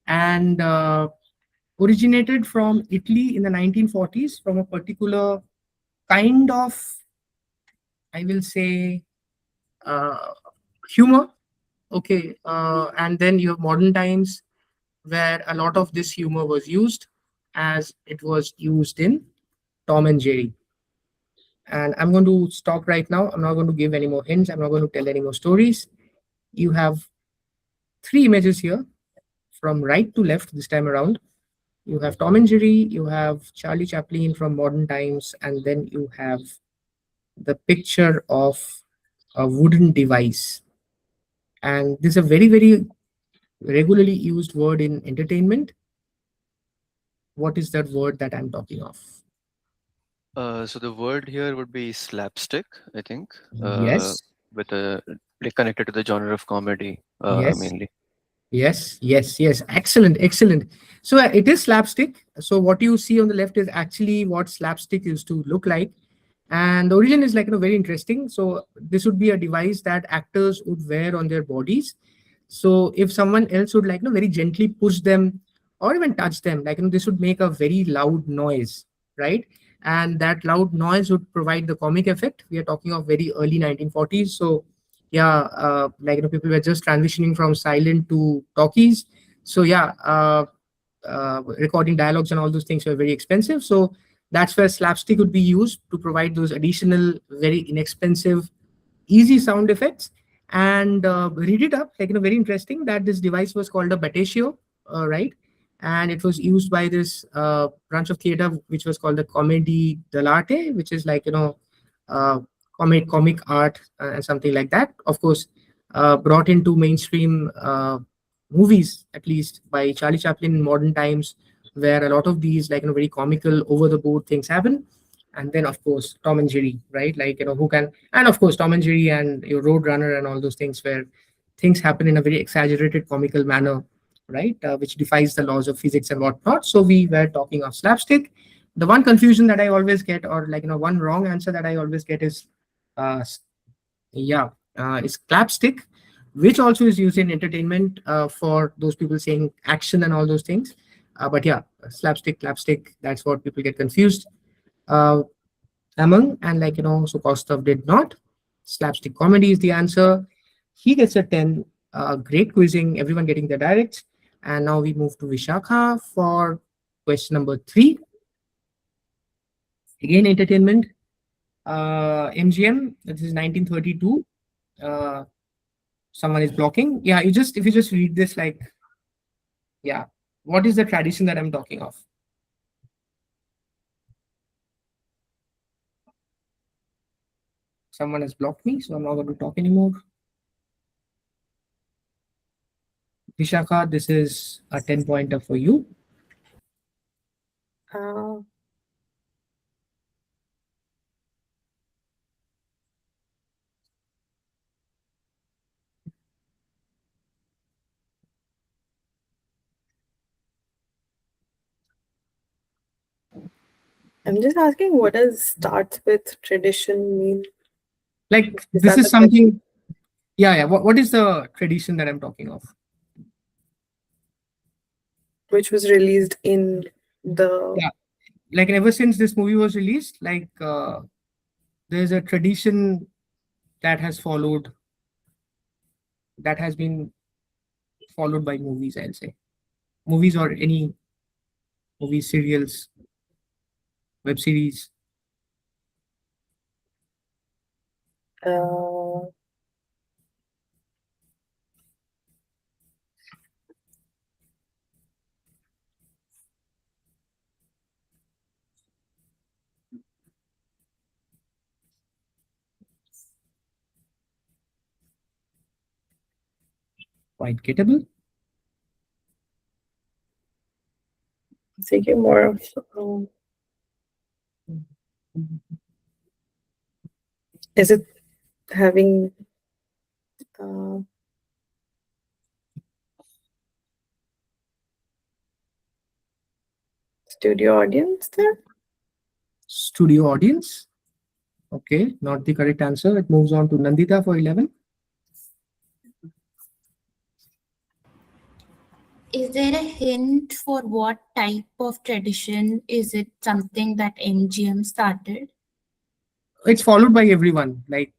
and originated from Italy in the 1940s from a particular kind of, I will say, uh, humor. Okay, and then you have modern times where a lot of this humor was used, as it was used in Tom and Jerry. And I'm going to stop right now. I'm not going to give any more hints. I'm not going to tell any more stories. You have 3 images here from right to left this time around. You have Tom and Jerry, you have Charlie Chaplin from modern times, and then you have the picture of a wooden device. And this is a very, very regularly used word in entertainment. What is that word that I'm talking of? So the word here would be slapstick, I think. Yes. With a like connected to the genre of comedy, Yes. mainly. Yes. Excellent. So it is slapstick. So what you see on the left is actually what slapstick used to look like. And the origin is like very interesting. So this would be a device that actors would wear on their bodies. So if someone else would like very gently push them or even touch them, like this would make a very loud noise, right? And that loud noise would provide the comic effect. We are talking of very early 1940s. So yeah, like people were just transitioning from silent to talkies. So yeah, recording dialogues and all those things were very expensive. So that's where slapstick would be used to provide those additional, very inexpensive, easy sound effects. And read it up, like very interesting that this device was called a battesio, right? And it was used by this branch of theater which was called the Comedy dell'arte, which is like comic art and something like that. Of course, brought into mainstream movies, at least by Charlie Chaplin in modern times, where a lot of these like very comical, over the board things happen. and then of course Tom and Jerry, right? Like, who can, and of course Tom and Jerry and your Roadrunner and all those things where things happen in a very exaggerated comical manner, right? Which defies the laws of physics and whatnot. So we were talking of slapstick. The one confusion that I always get, or like, one wrong answer that I always get is, uh, yeah, is clapstick, which also is used in entertainment for those people saying action and all those things. But yeah, slapstick, clapstick, that's what people get confused uh, among. And like, so Kaustav did not. Slapstick comedy is the answer. He gets a 10. Great quizzing, everyone getting the directs. And now we move to Vishakha for question number 3. Again, entertainment. MGM, this is 1932. Uh, Someone is blocking. Yeah, if you just read this, like, yeah, what is the tradition that I'm talking of? Someone has blocked me, so I'm not going to talk anymore. Vishakha, this is a 10 pointer for you. Uh, I'm just asking, what does starts with tradition mean? Like, Is this that is the something. Yeah. What is the tradition that I'm talking of? which was released in the Yeah, like ever since this movie was released, like, there's a tradition that has followed, that has been followed by movies, I'll say. Movies or any movies, serials, web series. uh, Quite gettable. thinking more of is it having uh, studio audience there? Studio audience. Okay, not the correct answer. It moves on to Nandita for 11. Is there a hint for what type of tradition? Is it something that MGM started? It's followed by everyone. Like,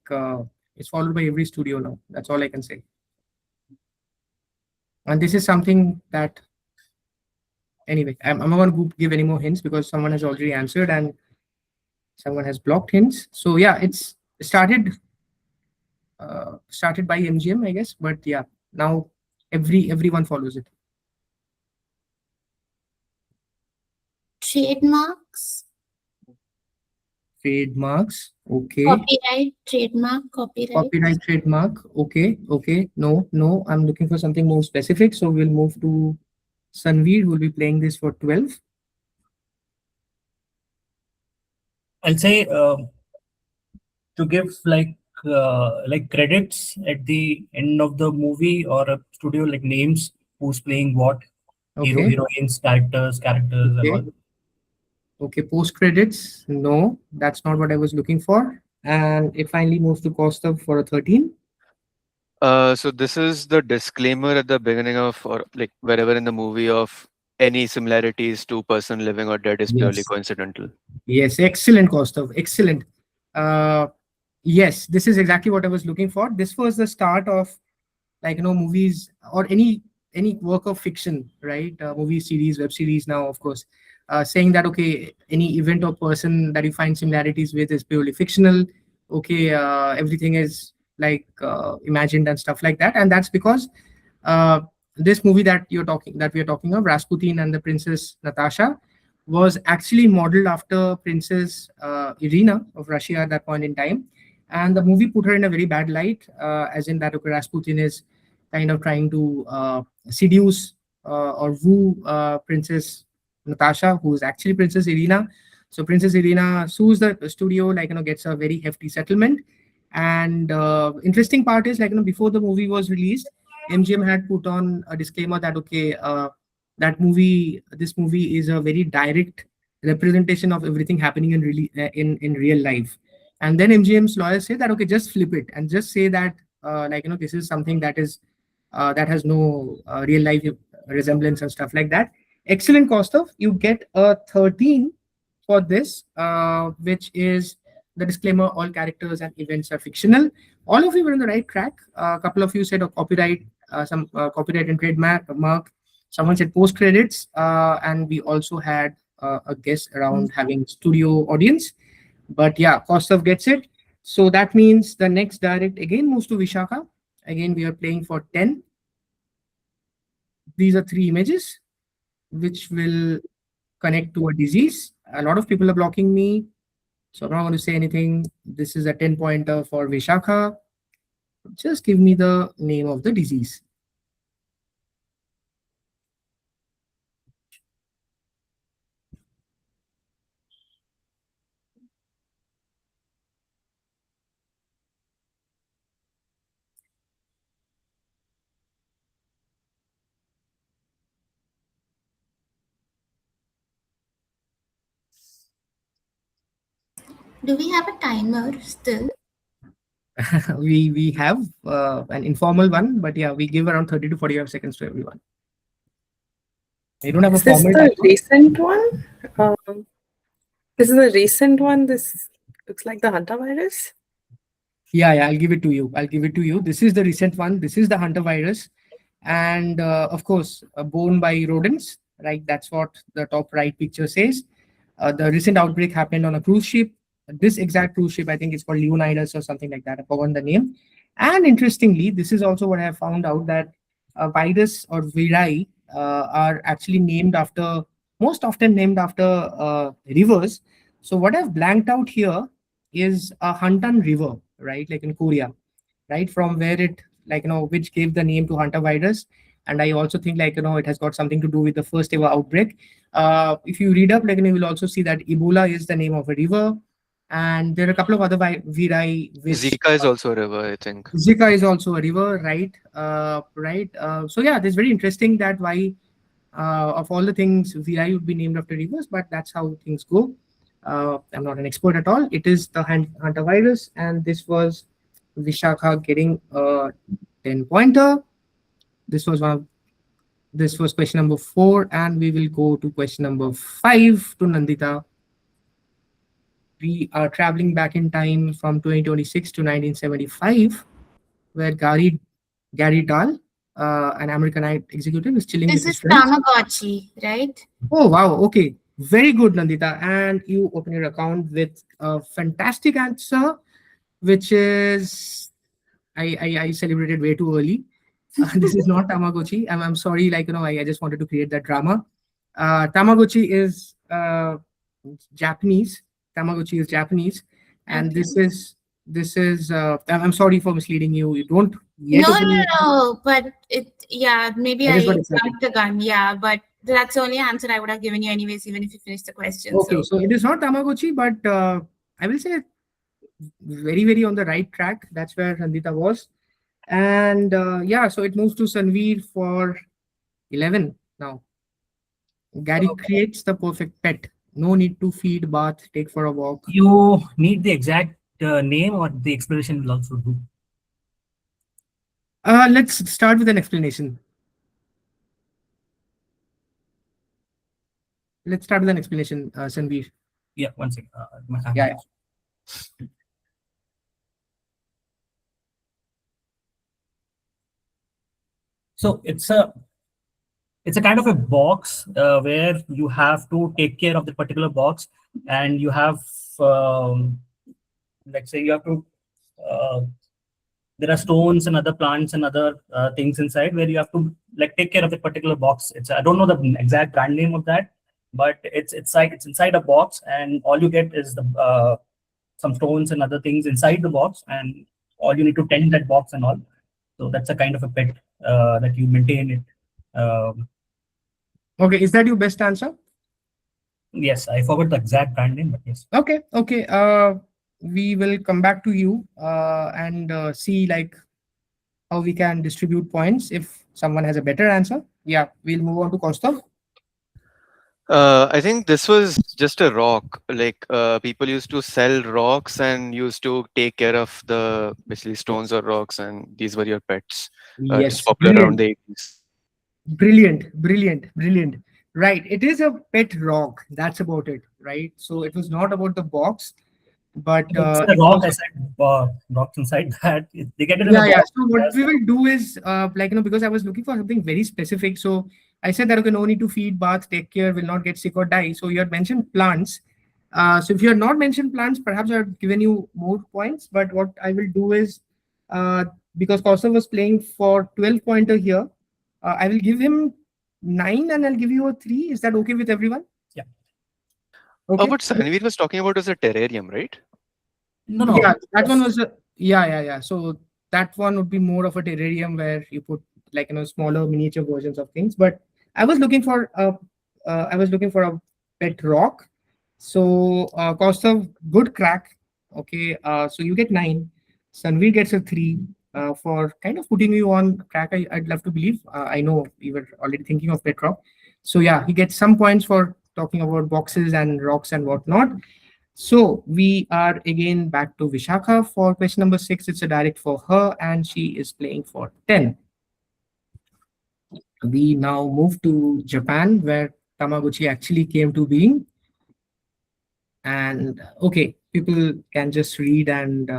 it's followed by every studio now. That's all I can say. And this is something that, anyway, I'm not going to give any more hints because someone has already answered and someone has blocked hints. So yeah, it's started by MGM, I guess. But yeah, now everyone follows it. Trademarks? Trademarks. Okay. Copyright, trademark, copyright. Copyright, trademark. Okay. No. I'm looking for something more specific. So we'll move to Sanveer, who will be playing this for 12. I'll say to give like credits at the end of the movie or a studio like names who's playing what, hero, Okay. heroines, characters and all. Okay. Post credits. No, that's not what I was looking for. And it finally moves to Kaustav for a 13. So this is the disclaimer at the beginning of, or like wherever in the movie, of any similarities to person living or dead is purely Yes. coincidental. Yes. Excellent, Kaustav. Excellent. Uh, yes, this is exactly what I was looking for. This was the start of, like, movies or any work of fiction, right? Movie series, web series now, of course, saying that, okay, any event or person that you find similarities with is purely fictional. Okay, everything is like imagined and stuff like that. And that's because uh, this movie that we are talking of, Rasputin and the Princess Natasha, was actually modeled after Princess Irina of Russia at that point in time. And the movie put her in a very bad light, as in that, okay, Rasputin is kind of trying to seduce or woo Princess Natasha, who is actually Princess Irina. So Princess Irina sues the studio, gets a very hefty settlement. And interesting part is, before the movie was released, MGM had put on a disclaimer that, okay, this movie is a very direct representation of everything happening in real life. And then MGM's lawyers say that, okay, just flip it and just say that, this is something that has no real life resemblance and stuff like that. Excellent, Kaustav. You get a 13 for this, which is the disclaimer: all characters and events are fictional. All of you were on the right track. A couple of you said a copyright, some copyright and trademark. Someone said post credits, and we also had a guess around having studio audience. But yeah, Kaustav gets it. So that means the next direct again moves to Vishakha. Again, we are playing for 10. These are 3 images which will connect to a disease. A lot of people are blocking me, so I'm not going to say anything. This is a 10 pointer for Vishakha. Just give me the name of the disease. Do we have a timer still? we have an informal one, but yeah, we give around 30 to 45 seconds to everyone. We don't have a Is this formal the timer. recent one? This is a recent one. This looks like the Hunter virus. Yeah, I'll give it to you. This is the recent one. This is the Hunter virus. And of course, born by rodents, right? That's what the top right picture says. The recent outbreak happened on a cruise ship. This exact cruise ship, I think it's called Leonidas or something like that. I've forgotten the name. And interestingly, this is also what I have found out, that virus or viri are actually most often named after rivers. So what I've blanked out here is a Hantan River, right? Like in Korea, right? From where it, which gave the name to hantavirus. And I also think, it has got something to do with the first ever outbreak. If you read up, you will also see that Ebola is the name of a river. And there are a couple of other viri which Zika is also a river, I think. Zika is also a river, right? Right. So yeah, it's very interesting that why of all the things viri would be named after rivers, but that's how things go. I'm not an expert at all. It is the hantavirus, and this was Vishakha getting a 10 pointer. This was question number 4, and we will go to question number 5 to Nandita. We are traveling back in time from 2026 to 1975, where Gary Dahl, an American executive, is chilling This with his is friends. Tamagotchi, right? Oh, wow. Okay. Very good, Nandita. And you open your account with a fantastic answer, which is I celebrated way too early. This is not Tamagotchi. I'm sorry. I just wanted to create that drama. Tamagotchi is Japanese. Tamagotchi is Japanese. And Okay. this is I'm sorry for misleading you. You don't yet No, open no, your no. But maybe I I just got excited. jumped the gun. Yeah, but that's the only answer I would have given you anyways, even if you finished the question. Okay, so it is not Tamagotchi, but I will say very, very on the right track. That's where Nandita was. And yeah, so it moves to Sanveer for 11 now. Gary creates the perfect pet. No need to feed, bath, take for a walk. You need the exact name, or the explanation will also do. Let's start with an explanation. Let's start with an explanation, Sanveer. Yeah, one second. Yeah. So it's a kind of a box where you have to take care of the particular box, and you have let's say you have to there are stones and other plants and other things inside, where you have to take care of the particular box. I don't know the exact brand name of that, but it's inside a box, and all you get is the some stones and other things inside the box, and all you need to tend that box and all. So that's a kind of a pet that you maintain it. Okay, is that your best answer? Yes, I forgot the exact brand name, but yes. Okay, okay. We will come back to you and see like how we can distribute points if someone has a better answer. Yeah, we'll move on to Kaustav. I think this was just a rock. Like people used to sell rocks and used to take care of the basically stones or rocks, and these were your pets. It was Yes, popular around brilliant, the 80s. brilliant, brilliant, brilliant. Right, it is a pet rock. That's about it, right? So it was not about the box, but It's a it rock. was. I said rocks inside that. They get it in a Yeah, yeah. box. So what Yes. we will do is, because I was looking for something very specific, so I said that okay, no need to feed, bath, take care, will not get sick or die. So you had mentioned plants. So if you had not mentioned plants, perhaps I have given you more points. But what I will do is, uh, because Kaustav was playing for 12 pointer here, I will give him 9 and I'll give you a 3. Is that okay with everyone? Yeah. Oh, Okay. what Sanveer was talking about was a terrarium, right? No, Yeah, no. that one Yes. was a, yeah, yeah, yeah. So that one would be more of a terrarium where you put like smaller miniature versions of things. But I was looking for a I was looking for a pet rock. So cost of good crack. Okay, so you get 9. Sanveer gets a 3 for kind of putting you on track. I'd love to believe. I know you were already thinking of pet rock. So yeah, he gets some points for talking about boxes and rocks and whatnot. So we are again back to Vishakha for question number 6. It's a direct for her, and she is playing for 10. We now move to Japan, where Tamagotchi actually came to being. And okay, people can just read and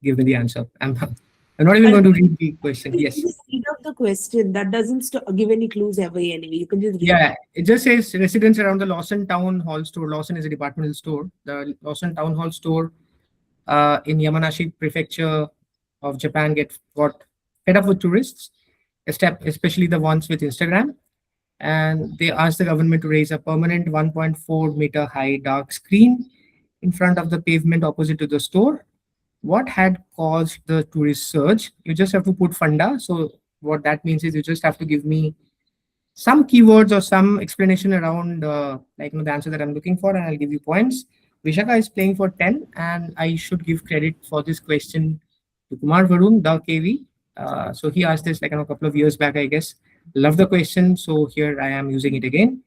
give me the answer. I'm not even But going to read the question. you can Yes. just read out the question. That doesn't give any clues ever anyway. You can just read. Yeah, it just says residents around the Lawson Town Hall store. Lawson is a departmental store. The Lawson Town Hall store in Yamanashi Prefecture of Japan got fed up with tourists, especially the ones with Instagram, and they asked the government to raise a permanent 1.4-meter high dark screen in front of the pavement opposite to the store. What had caused the tourist surge? You just have to put funda. So what that means is you just have to give me some keywords or some explanation around the answer that I'm looking for, and I'll give you points. Vishaka is playing for 10, and I should give credit for this question to Kumar Varun, the KV. So he asked this like a couple of years back, I guess. Love the question, so here I am using it again.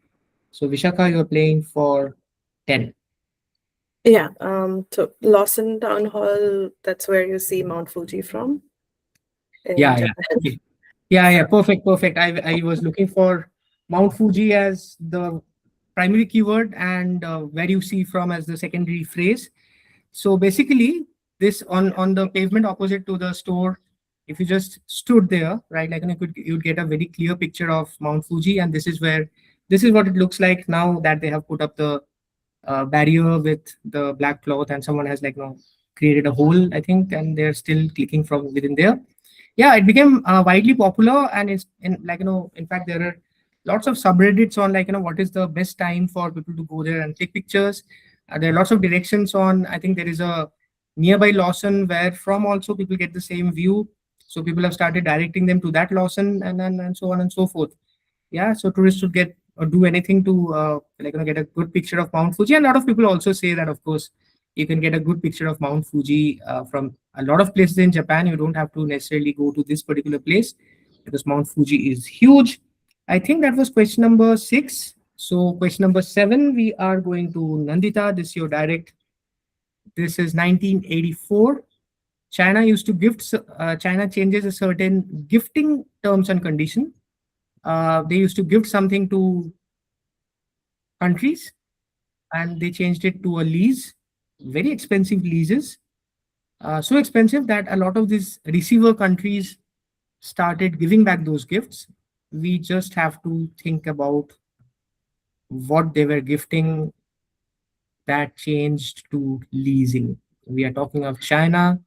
So Vishaka, you're playing for 10. Yeah. So Lawson Town Hall, that's where you see Mount Fuji from in Yeah, yeah. Japan. Okay. Yeah, yeah, perfect, perfect. I was looking for Mount Fuji as the primary keyword and where you see from as the secondary phrase. So basically, this on the pavement opposite to the store, if you just stood there, right, like you'd get a very clear picture of Mount Fuji, and this is what it looks like now that they have put up the barrier with the black cloth, and someone has created a hole, I think, and they're still clicking from within there. Yeah, it became widely popular, and it's in in fact there are lots of subreddits on what is the best time for people to go there and take pictures. There are lots of directions on. I think there is a nearby Lawson where from also people get the same view, so people have started directing them to that Lawson, and so on and so forth. Yeah, so tourists should get or do anything to get a good picture of Mount Fuji. And a lot of people also say that of course you can get a good picture of Mount Fuji from a lot of places in Japan. You don't have to necessarily go to this particular place because Mount Fuji is huge. I think that was question number 6. So question number 7, we are going to Nandita. This is your direct. This is 1984. China used to China changes a certain gifting terms and condition. They used to gift something to countries, and they changed it to a lease, very expensive leases, so expensive that a lot of these receiver countries started giving back those gifts. We just have to think about what they were gifting that changed to leasing. We are talking of China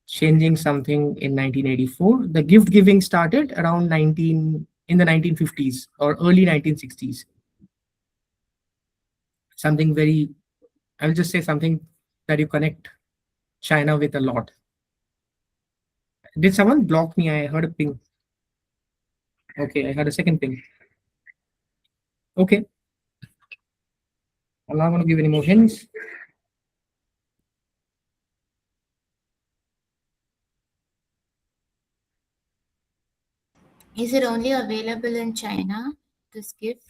changing something in 1984. The gift giving started around 19 in the 1950s or early 1960s. Something very, I'll just say something that you connect China with a lot. Did someone block me? I heard a ping. Okay, I heard a second ping. Okay. I'm not going to give any more hints. Is it only available in China, this gift?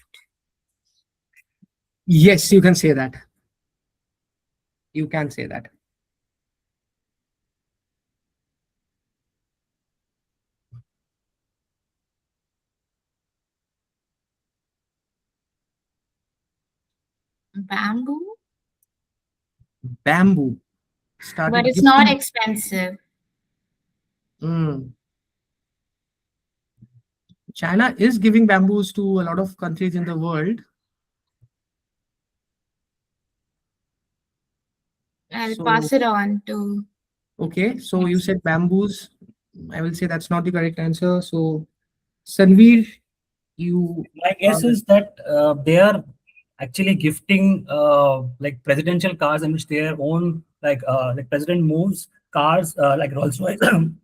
Yes, you can say that. You can say that. Bamboo? Bamboo But started it's not gifting. expensive. Mm. China is giving bamboos to a lot of countries in the world. I'll So, pass it on to okay. So you next. said bamboos. I will say that's not the correct answer. So, Sanveer, you My are guess is that they are actually gifting like presidential cars in which their own like president moves cars like Rolls Royce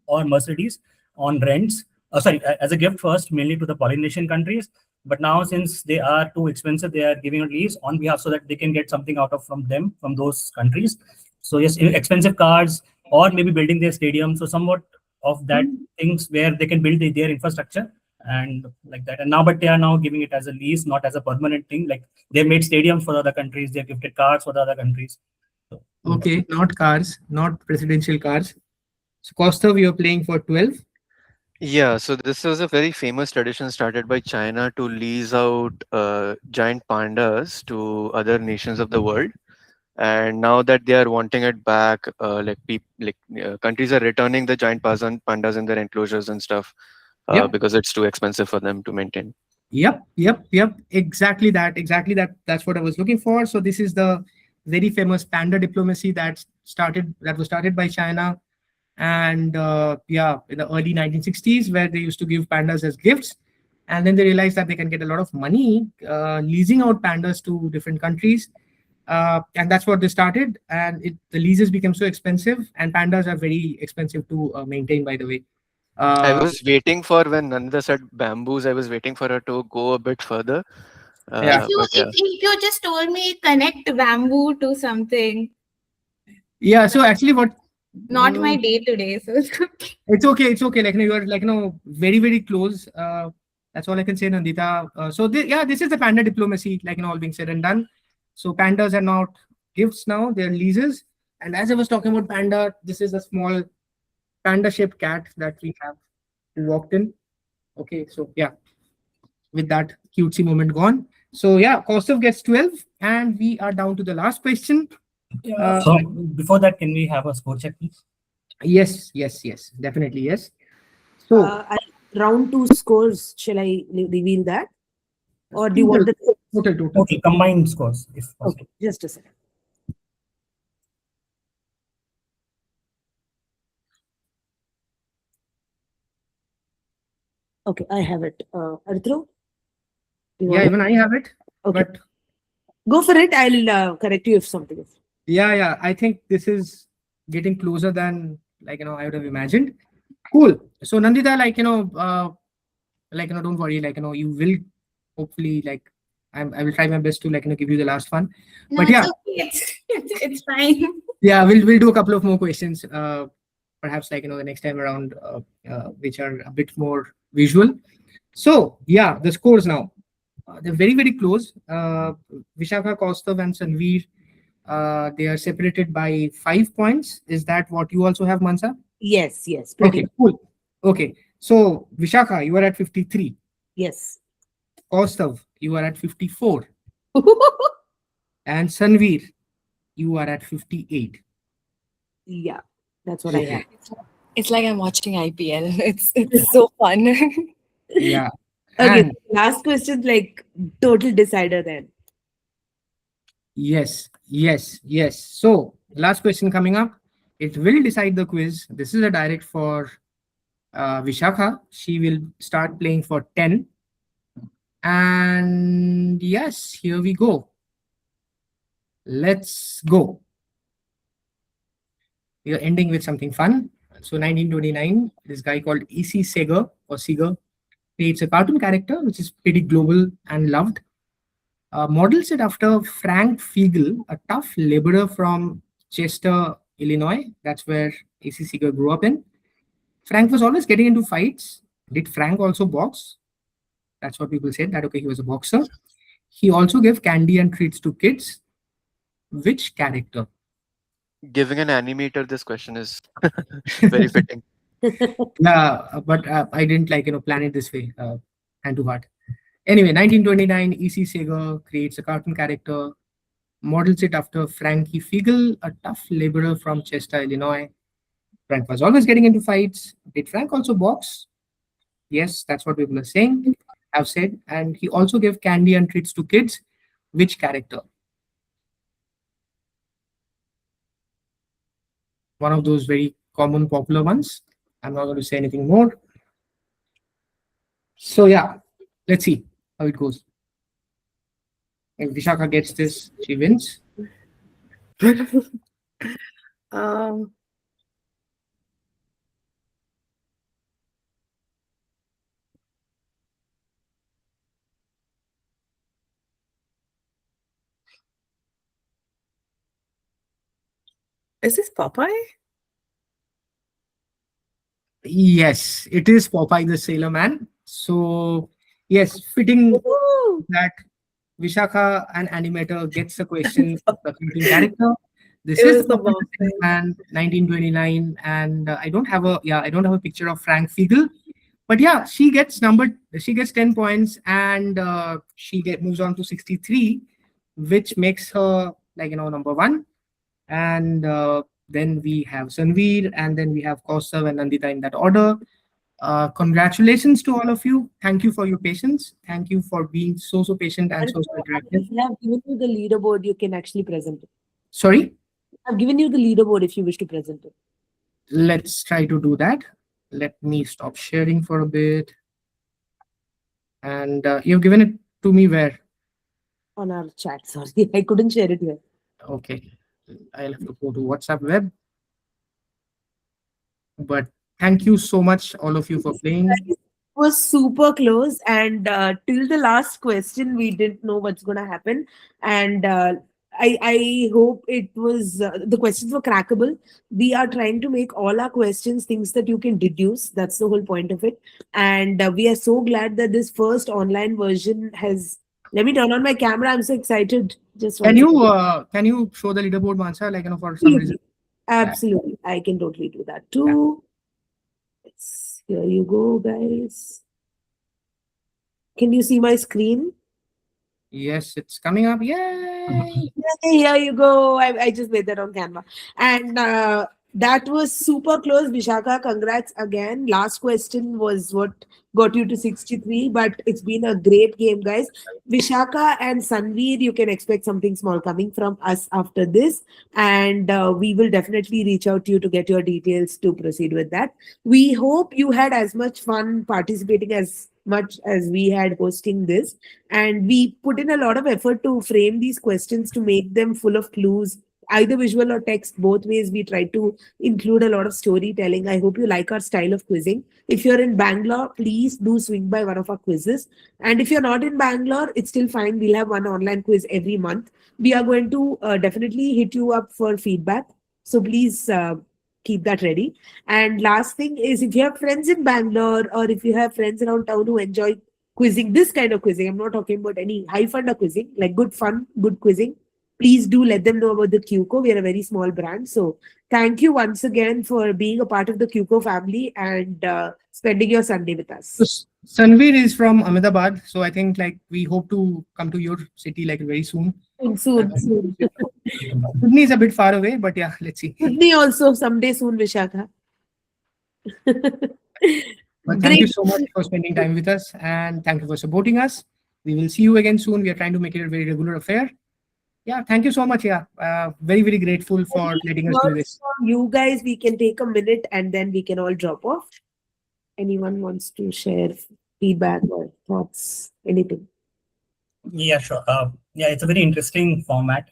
or Mercedes on rents. Sorry, as a gift first, mainly to the Polynesian countries. But now, since they are too expensive, they are giving a lease on behalf so that they can get something out of from them from those countries. So yes, expensive cars or maybe building their stadiums. So somewhat of that things where they can build their infrastructure and like that. And now, but they are now giving it as a lease, not as a permanent thing. Like they made stadiums for the other countries, they gifted cars for the other countries. So, okay. Not cars, not presidential cars. So, Kaustav, you're playing for 12. Yeah, so this was a very famous tradition started by China to lease out giant pandas to other nations of the world. And now that they are wanting it back, countries are returning the giant pandas in their enclosures and stuff Yep. because it's too expensive for them to maintain. Yep. Exactly that. Exactly that. That's what I was looking for. So this is the very famous panda diplomacy that was started by China, and yeah, in the early 1960s, where they used to give pandas as gifts, and then they realized that they can get a lot of money leasing out pandas to different countries, and that's what they started. And the leases became so expensive, and pandas are very expensive to maintain, by the way. I Uh, was waiting for when Nanda said bamboos, I was waiting for her to go a bit further. yeah. If you But yeah. if you just told me connect bamboo to something, Yeah, so actually what not my day to day, so it's okay. it's okay. Like, you are like, very, very close. That's all I can say, Nandita. So yeah, this is the panda diplomacy, like, all being said and done. So pandas are not gifts now, they're leases. And as I was talking about panda, this is a small panda shaped cat that we have walked in. Okay, so yeah, with that cutesy moment gone. So yeah, Kaustav gets 12, and we are down to the last question. so before that, can we have a score check, please? Yes, definitely yes. So Round two scores, shall I reveal that? Or do you want the total. Okay, combined scores, if possible. Okay, just a second. Okay, I have it. Arthro? Yeah, even I have it. Okay. But Go for it. I'll correct you if something is. yeah, I think this is getting closer than, like, I would have imagined. Cool. So Nandita, don't worry, you will hopefully, I will try my best to, give you the last one. No, But it's yeah, okay. It's fine. yeah, we'll do a couple of more questions, perhaps, the next time around, which are a bit more visual. So yeah, the scores now. They're very, very close. Vishakha, Kaustav, and Sanveer, they are separated by 5 points. Is that what you also have, Mansa? Yes, pretty Okay, cool. Okay, so Vishakha, you are at 53. yes. Kaustav, you are at 54. And Sanveer, you are at 58. Yeah, that's what I Okay. have. It's like I'm watching IPL. It's so fun. Yeah. Okay, And last question, like total decider then. yes. So, last question coming up. It will decide the quiz. This is a direct for Vishakha. She will start playing for 10. And yes, here we go. Let's go. We are ending with something fun. So 1929, this guy called E.C. Segar creates a cartoon character which is pretty global and loved. Models it after Frank Fiegel, a tough laborer from Chester, Illinois. That's where AC Seeger grew up in. Frank was always getting into fights. Did Frank also box? That's what people said, that okay, he was a boxer. He also gave candy and treats to kids. Which character? Giving an animator this question is very fitting. Yeah, but I didn't plan it this way, hand to heart. Anyway, 1929, E.C. Seger creates a cartoon character, models it after Frankie Fiegel, a tough laborer from Chester, Illinois. Frank was always getting into fights. Did Frank also box? Yes, that's what people are saying, have said. And he also gave candy and treats to kids. Which character? One of those very common, popular ones. I'm not going to say anything more. So yeah, let's see how it goes. If Vishakha gets this, she wins. Um, is this Popeye? Yes, it is Popeye the Sailor Man. So yes, fitting that Vishakha, an animator, gets a question of the cartoon character. This It is was the Popeye the Sailor Popeye. Man, 1929, and I don't have a picture of Frank Fiegel, but yeah, she gets 10 points, and moves on to 63, which makes her number one. And then we have Sanveer, and then we have Kaustav and Nandita in that order. Congratulations to all of you. Thank you for your patience. Thank you for being so patient and so interactive. I have given you the leaderboard. You can actually present it. Sorry, I've given you the leaderboard if you wish to present it. let's try to do that. Let me stop sharing for a bit. And you've given it to me where? On our chat. Sorry, I couldn't share it here. Okay, I'll have to go to WhatsApp web. But thank you so much, all of you, for playing. It was super close, and till the last question, we didn't know what's going to happen. And I hope it was the questions were crackable. We are trying to make all our questions things that you can deduce. That's the whole point of it. And we are so glad that this first online version has. Let me turn on my camera. I'm so excited. Just Can one you show the leaderboard, Mansa? For some second. reason. Absolutely, I can totally do that too. Here you go, guys. Can you see my screen? Yes, it's coming up. Yay! Here you go. I just made that on camera. And that was super close. Vishakha, congrats again. Last question was what got you to 63, but it's been a great game, guys. Vishakha and Sanveer, you can expect something small coming from us after this. And we will definitely reach out to you to get your details to proceed with that. We hope you had as much fun participating as much as we had hosting this. And we put in a lot of effort to frame these questions to make them full of clues, either visual or text. Both ways, we try to include a lot of storytelling. I hope you like our style of quizzing. If you're in Bangalore, please do swing by one of our quizzes. And if you're not in Bangalore, it's still fine. We'll have one online quiz every month. We are going to definitely hit you up for feedback. So please keep that ready. And last thing is, if you have friends in Bangalore or if you have friends around town who enjoy quizzing, this kind of quizzing, I'm not talking about any high fun quizzing, like good fun, good quizzing, please do let them know about the QCO. We are a very small brand. So thank you once again for being a part of the QCO family and spending your Sunday with us. Sanveer is from Ahmedabad, so I think we hope to come to your city very soon. Soon. Sydney is a bit far away, but yeah, let's see. Sydney also someday soon, Vishakha. But thank you so much for spending time with us, and thank you for supporting us. We will see you again soon. We are trying to make it a very regular affair. Yeah, thank you so much. Yeah, very, very grateful for letting us do this. You guys, we can take a minute and then we can all drop off. Anyone wants to share feedback or thoughts, anything? Yeah, sure. Yeah, it's a very interesting format,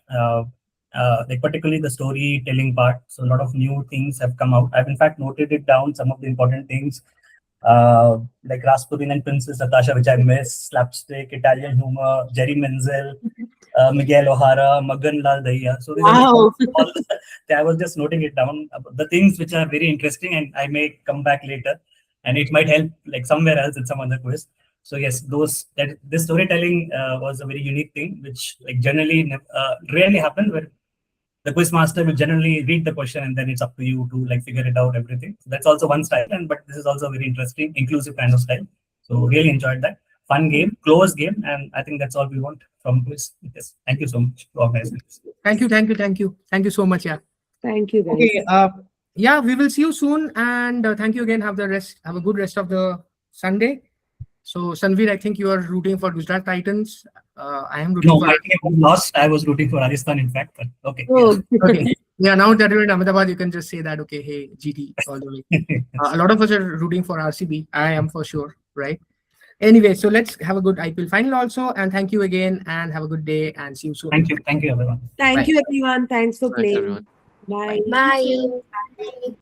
particularly the storytelling part. So a lot of new things have come out. I've in fact noted it down, some of the important things. like Rasputin and Princess Natasha, which I miss, Slapstick, Italian Humor, Jerry Menzel, Miguel O'Hara, Magan Lal Dahiya. So these are Wow. all I was just noting it down, the things which are very interesting, and I may come back later, and it might help like somewhere else in some other quiz. So yes, this storytelling was a very unique thing, which like generally rarely happens, where the quiz master will generally read the question and then it's up to you to like figure it out everything. So that's also one style, and but this is also a very interesting, inclusive kind of style. So really enjoyed that. Fun game, close game, and I think that's all we want from quiz. Yes, thank you so much for organizing this. Thank you so much. Yeah. Thank you, guys. Okay. Yeah, we will see you soon, and thank you again. Have a good rest of the Sunday. So Sanveer, I think you are rooting for Gujarat Titans. I am rooting No, for. my team lost. I was rooting for Rajasthan, in fact, but okay. Oh, Okay. Yeah, now that you're in Ahmedabad, you can just say that. Okay, hey, GT all the way. Yes. A lot of us are rooting for RCB. I am for sure, right? Anyway, so let's have a good IPL final also, and thank you again, and have a good day, and see you soon. Thank you everyone. thank Bye. you, everyone. Thanks for Thanks, playing. everyone. Bye. Bye.